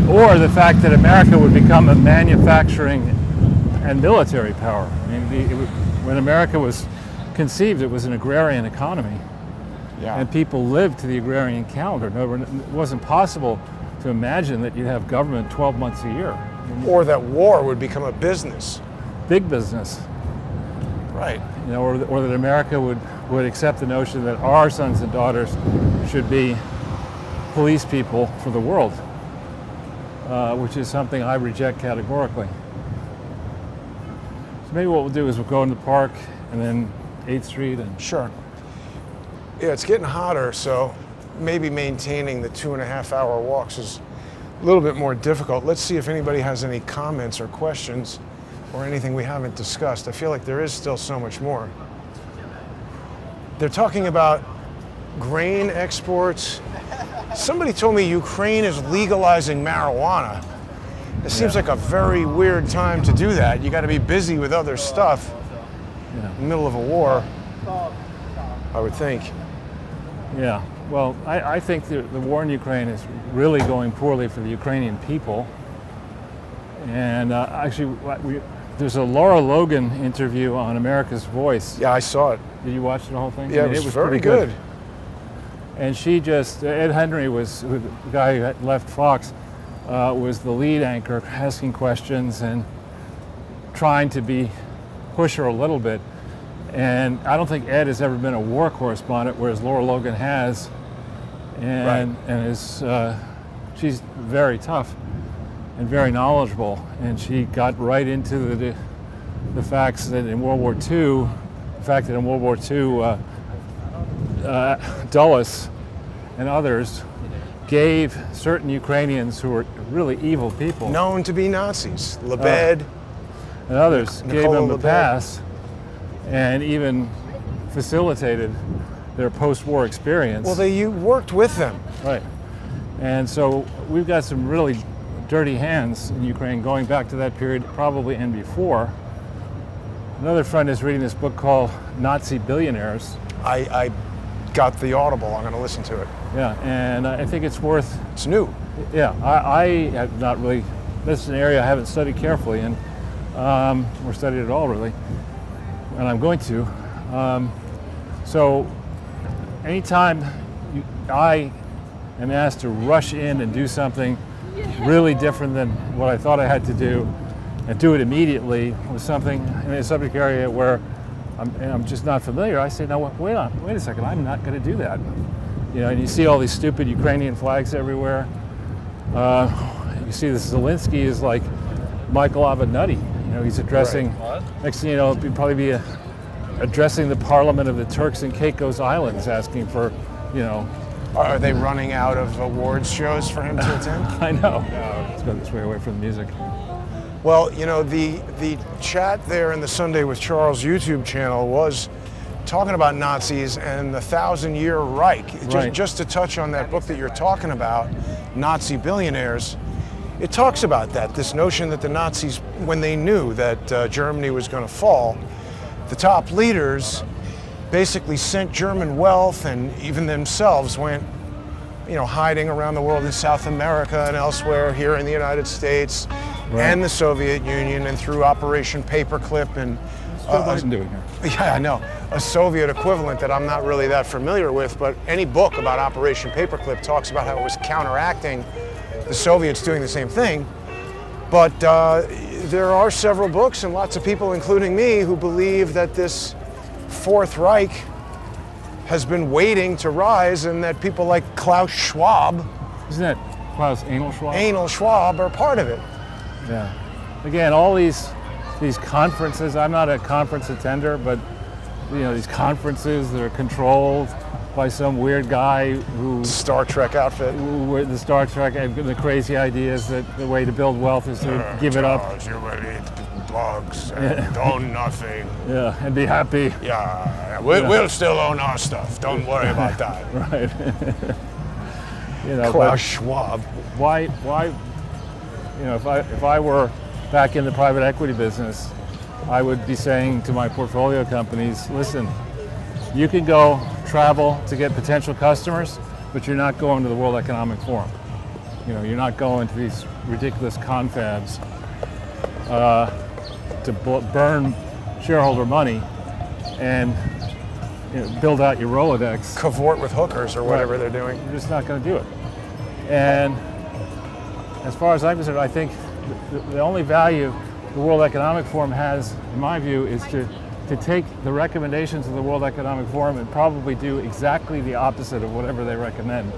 or the fact that America would become a manufacturing and military power. I mean, when America was conceived, it was an agrarian economy. Yeah. And people lived to the agrarian calendar. It wasn't possible to imagine that you'd have government 12 months a year. Or that war would become a business. Big business. Right. You know, or that America would accept the notion that our sons and daughters should be police people for the world, which is something I reject categorically. So maybe what we'll do is we'll go in the park and then 8th Street and Sure. Yeah, it's getting hotter, so maybe maintaining the 2.5-hour walks is a little bit more difficult. Let's see if anybody has any comments or questions or anything we haven't discussed. I feel like there is still so much more. They're talking about grain exports. Somebody told me Ukraine is legalizing marijuana. It seems like a very weird time to do that. You got to be busy with other stuff in the middle of a war, I would think. Yeah, well, I think the war in Ukraine is really going poorly for the Ukrainian people. And actually, there's a Laura Logan interview on America's Voice. Yeah, I saw it. Did you watch the whole thing? Yeah, I mean, it was pretty very good. And she just, Ed Henry was, the guy who had left Fox, was the lead anchor, asking questions and trying to push her a little bit. And I don't think Ed has ever been a war correspondent, whereas Laura Logan has. And she's very tough and very knowledgeable. And she got right into the facts that in World War II, Dulles and others gave certain Ukrainians who were really evil people, Known to be Nazis. Lebed. and others gave Nicola them a Lebed. pass and even facilitated their post-war experience. Well, you worked with them. Right. And so we've got some really dirty hands in Ukraine going back to that period probably and before. Another friend is reading this book called Nazi Billionaires. I got the Audible. I'm going to listen to it. Yeah, and I think it's worth, It's new. yeah, I have not really, this is an area I haven't studied carefully and or studied at all really, and I'm going to. So anytime I am asked to rush in and do something really different than what I thought I had to do and do it immediately with something in a subject area where I'm just not familiar, I say, no, wait a second, I'm not going to do that. You know, and you see all these stupid Ukrainian flags everywhere. You see this Zelensky is like Michael Avenatti. You know, he's addressing, next thing you know, he'll probably be addressing the parliament of the Turks and Caicos Islands, asking for, you know. Are they running out of awards shows for him to attend? I know. Let's go this way away from the music. Well, you know, the chat there in the Sunday with Charles YouTube channel was talking about Nazis and the 1,000-year Reich. Right. Just to touch on that book that you're talking about, Nazi Billionaires, it talks about that, this notion that the Nazis, when they knew that Germany was going to fall, the top leaders basically sent German wealth, and even themselves went, you know, hiding around the world in South America and elsewhere, here in the United States and the Soviet Union, and through Operation Paperclip and What's doing here? yeah, I know, a Soviet equivalent that I'm not really that familiar with, but any book about Operation Paperclip talks about how it was counteracting the Soviets doing the same thing. But there are several books and lots of people, including me, who believe that this Fourth Reich has been waiting to rise, and that people like Klaus Schwab, Isn't that Klaus Anal Schwab, are part of it. Yeah. Again, all these conferences, I'm not a conference attender, but these conferences that are controlled by some weird guy who Star Trek outfit. the Star Trek and the crazy ideas that the way to build wealth is to give it up. You will eat bugs and own nothing. Yeah, and be happy. Yeah, we'll still own our stuff. Don't worry about that. Right. Klaus but Schwab. why if I were back in the private equity business, I would be saying to my portfolio companies, listen, you can go travel to get potential customers, but you're not going to the World Economic Forum. You're not going to these ridiculous confabs to burn shareholder money and build out your Rolodex. Cavort with hookers or whatever Right. they're doing. You're just not going to do it. And as far as I'm concerned, I think the only value the World Economic Forum has, in my view, is to take the recommendations of the World Economic Forum and probably do exactly the opposite of whatever they recommend,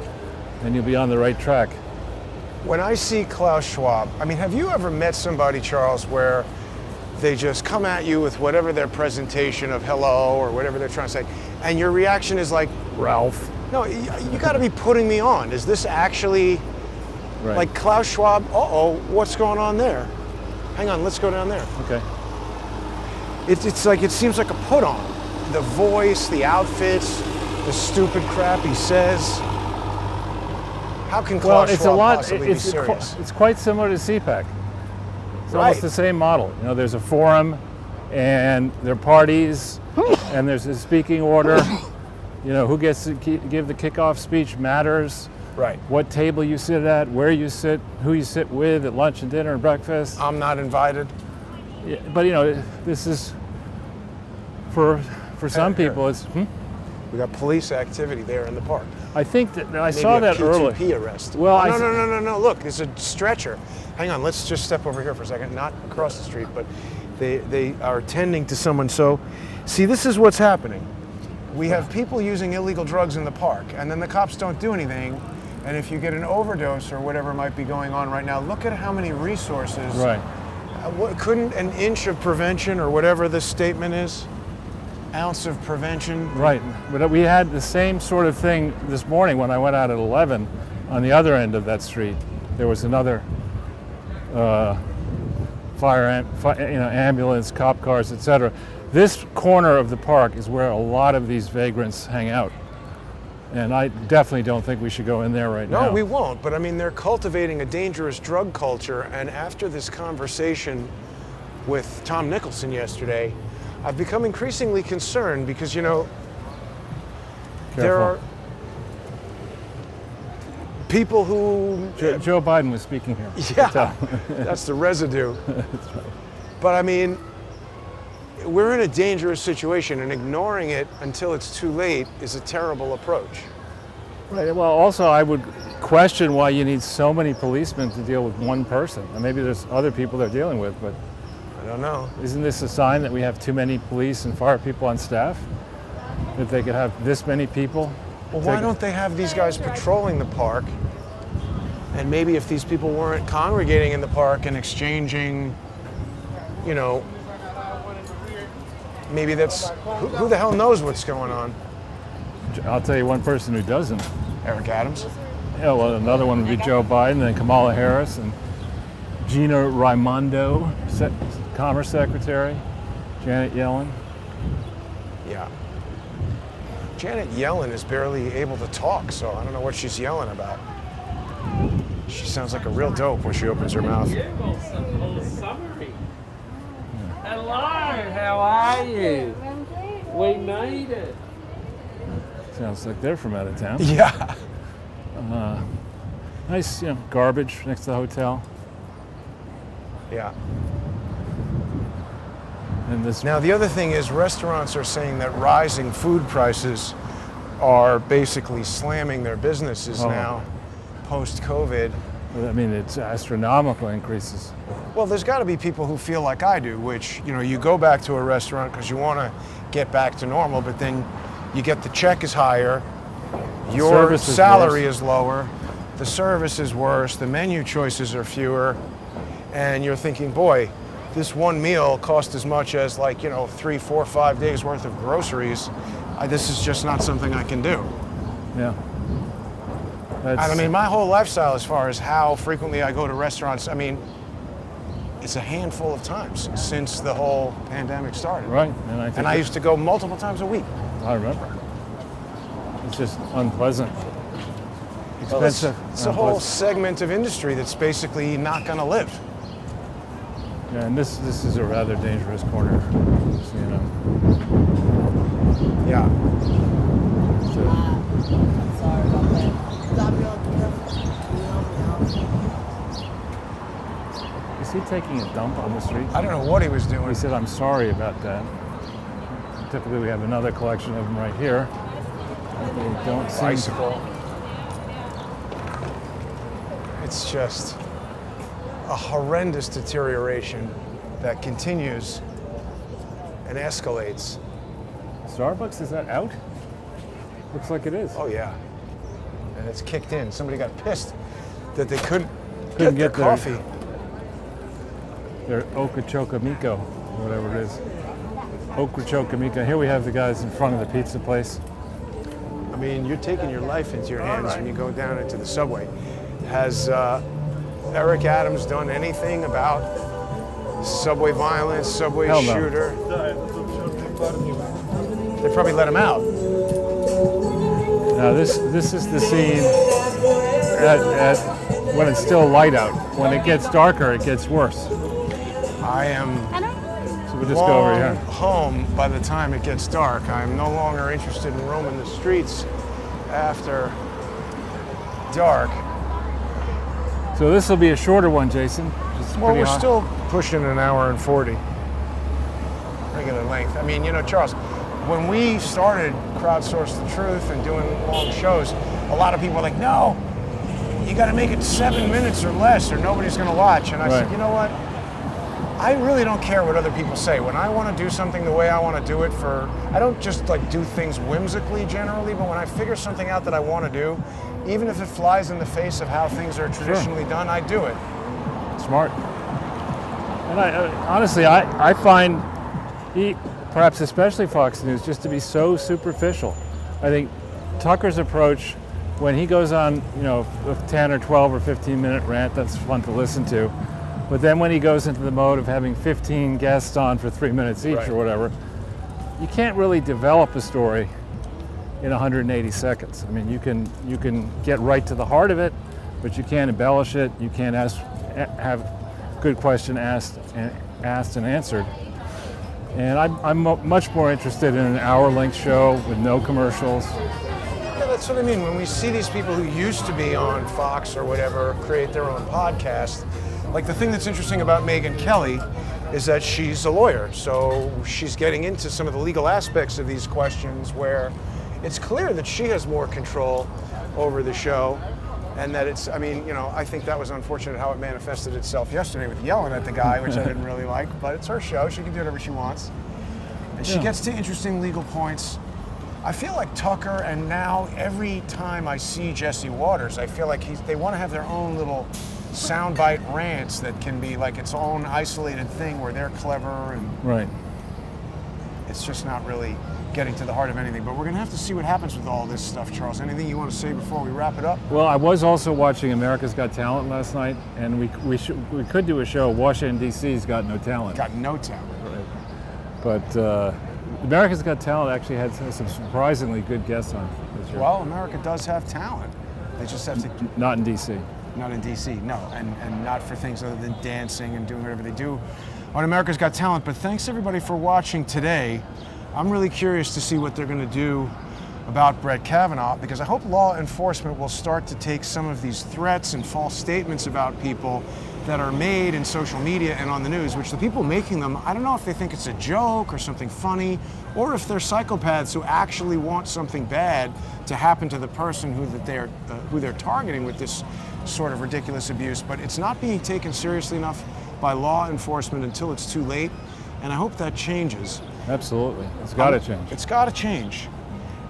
and you'll be on the right track. When I see Klaus Schwab, I mean, have you ever met somebody, Charles, where they just come at you with whatever their presentation of hello or whatever they're trying to say, and your reaction is like, Ralph. no, you got to be putting me on. Is this actually Right. like Klaus Schwab? Uh-oh, what's going on there? Hang on, let's go down there. Okay. It's like, it seems like a put on. The voice, the outfits, the stupid crap he says. How can Klaus It's Schwab a lot. possibly be serious? It's quite similar to CPAC. It's Right. almost the same model. There's a forum, and there are parties, and there's a speaking order. Who gets to give the kickoff speech matters. Right. What table you sit at, where you sit, who you sit with at lunch and dinner and breakfast. I'm not invited. Yeah, but this is for some Here. people. It's. We got police activity there in the park. I think that I Maybe saw a that P2P early. arrest. Well, Oh, no. Look, there's a stretcher. Hang on, let's just step over here for a second. Not across the street, but they are tending to someone. So, see, this is what's happening. We have people using illegal drugs in the park, and then the cops don't do anything. And if you get an overdose or whatever might be going on right now, look at how many resources. Right. Couldn't an inch of prevention, or whatever this statement is, ounce of prevention? Right, but we had the same sort of thing this morning when I went out at 11 on the other end of that street. There was another ambulance, cop cars, etc. This corner of the park is where a lot of these vagrants hang out. And I definitely don't think we should go in there right now. No, we won't. But I mean, they're cultivating a dangerous drug culture. And after this conversation with Tom Nicholson yesterday, I've become increasingly concerned because, there Careful. are people who... Joe Biden was speaking here. Yeah, that's the residue. But I mean, we're in a dangerous situation, and ignoring it until it's too late is a terrible approach. Right. Well, also, I would question why you need so many policemen to deal with one person. And maybe there's other people they're dealing with, but I don't know. isn't this a sign that we have too many police and fire people on staff? That they could have this many people? Well, why don't they have these guys patrolling the park? And maybe if these people weren't congregating in the park and exchanging, maybe that's, who the hell knows what's going on? I'll tell you one person who doesn't. Eric Adams? Yeah, well, another one would be Joe Biden, then Kamala Harris, and Gina Raimondo, Commerce Secretary, Janet Yellen. Yeah. Janet Yellen is barely able to talk, so I don't know what she's yelling about. She sounds like a real dope when she opens her mouth. Summary. Hello, how are you? We made it. Sounds like they're from out of town. Yeah. Nice, garbage next to the hotel. Yeah. And this. Now, the other thing is restaurants are saying that rising food prices are basically slamming their businesses now, post-COVID. I mean, it's astronomical increases. Well, there's got to be people who feel like I do, which, you know, you go back to a restaurant because you want to get back to normal, but then you get the check is higher, your service is salary worse. is lower, the service is worse, the menu choices are fewer, and you're thinking, boy, this one meal cost as much as, like, you know, 3, 4, 5 days worth of groceries. This is just not something I can do. Yeah. I mean, my whole lifestyle, as far as how frequently I go to restaurants, I mean, it's a handful of times since the whole pandemic started. Right, and I used to go multiple times a week. I remember. It's just unpleasant. Well, Expensive. it's a whole segment of industry that's basically not going to live. Yeah, and this is a rather dangerous corner, so, you know. Yeah. I'm sorry about that. Stop your Is he taking a dump on the street? I don't know what he was doing. He said, I'm sorry about that. Typically we have another collection of them right here. They don't seem Bicycle. It's just a horrendous deterioration that continues and escalates. Starbucks, is that out? Looks like it is. Oh yeah, and it's kicked in. Somebody got pissed that they couldn't Couldn't their get their- coffee. They're Okeechobee, whatever it is. Okeechobee. Here we have the guys in front of the pizza place. I mean, you're taking your life into your hands when you go down into the subway. Has Eric Adams done anything about subway violence, subway Hell no. shooter? They probably let him out. Now this is the scene at when it's still light out. When it gets darker, it gets worse. I am So we'll just go over here. home by the time it gets dark. I'm no longer interested in roaming the streets after dark. So this will be a shorter one, Jason. It's Well, pretty we're hot. still pushing an hour and 40 regular length. I mean, you know, Charles, when we started Crowdsource the Truth and doing long shows, a lot of people were like, no, you got to make it 7 minutes or less or nobody's going to watch. And I said, Right. you know what? I really don't care what other people say. When I want to do something the way I want to do it I don't just like do things whimsically generally, but when I figure something out that I want to do, even if it flies in the face of how things are traditionally done, I do it. Smart. And honestly, I find, perhaps especially Fox News, just to be so superficial. I think Tucker's approach, when he goes on, you know, a 10 or 12 or 15-minute rant, that's fun to listen to. But then when he goes into the mode of having 15 guests on for 3 minutes each Right. or whatever, you can't really develop a story in 180 seconds. I mean, you can get right to the heart of it, but you can't embellish it. You can't have good question asked and answered. And I'm much more interested in an hour-length show with no commercials. Yeah, that's what I mean. When we see these people who used to be on Fox or whatever create their own podcast, like the thing that's interesting about Megyn Kelly is that she's a lawyer, so she's getting into some of the legal aspects of these questions where it's clear that she has more control over the show, and that it's, I mean, you know, I think that was unfortunate how it manifested itself yesterday with yelling at the guy, which I didn't really like, but it's her show, she can do whatever she wants. And she gets to interesting legal points. I feel like Tucker, and now every time I see Jesse Waters, I feel like they want to have their own little soundbite rants that can be like its own isolated thing where they're clever, and Right. it's just not really getting to the heart of anything. But we're going to have to see what happens with all this stuff, Charles. Anything you want to say before we wrap it up? Well, I was also watching America's Got Talent last night, and we could do a show. Washington D.C.'s got no talent. Got no talent. But America's Got Talent actually had some surprisingly good guests on this year. Well, America does have talent. They just have to, Not in D.C. not in D.C., no, and not for things other than dancing and doing whatever they do on America's Got Talent. But thanks everybody for watching today. I'm really curious to see what they're going to do about Brett Kavanaugh, because I hope law enforcement will start to take some of these threats and false statements about people that are made in social media and on the news, which the people making them, I don't know if they think it's a joke or something funny, or if they're psychopaths who actually want something bad to happen to the person who they're targeting with this sort of ridiculous abuse. But it's not being taken seriously enough by law enforcement until it's too late, and I hope that changes. Absolutely. It's got to change. It's got to change.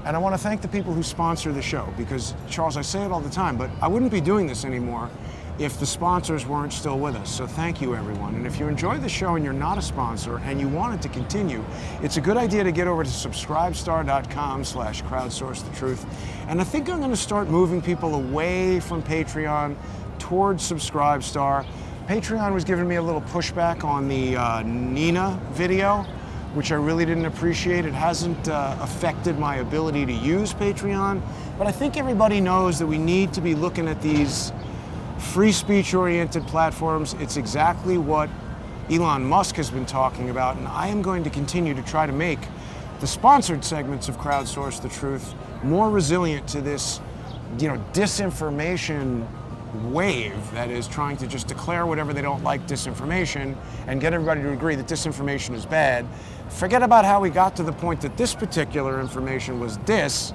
And I want to thank the people who sponsor the show, because, Charles, I say it all the time, but I wouldn't be doing this anymore if the sponsors weren't still with us. So thank you, everyone. And if you enjoy the show and you're not a sponsor and you want it to continue, it's a good idea to get over to subscribestar.com/crowdsourcethetruth. And I think I'm going to start moving people away from Patreon towards Subscribestar. Patreon was giving me a little pushback on the Nina video, which I really didn't appreciate. It hasn't affected my ability to use Patreon, but I think everybody knows that we need to be looking at these free speech-oriented platforms. It's exactly what Elon Musk has been talking about, and I am going to continue to try to make the sponsored segments of Crowdsource the Truth more resilient to this, disinformation wave that is trying to just declare whatever they don't like disinformation and get everybody to agree that disinformation is bad. Forget about how we got to the point that this particular information was dis.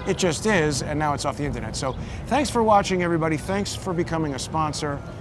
It just is, and now it's off the internet. So thanks for watching, everybody. Thanks for becoming a sponsor.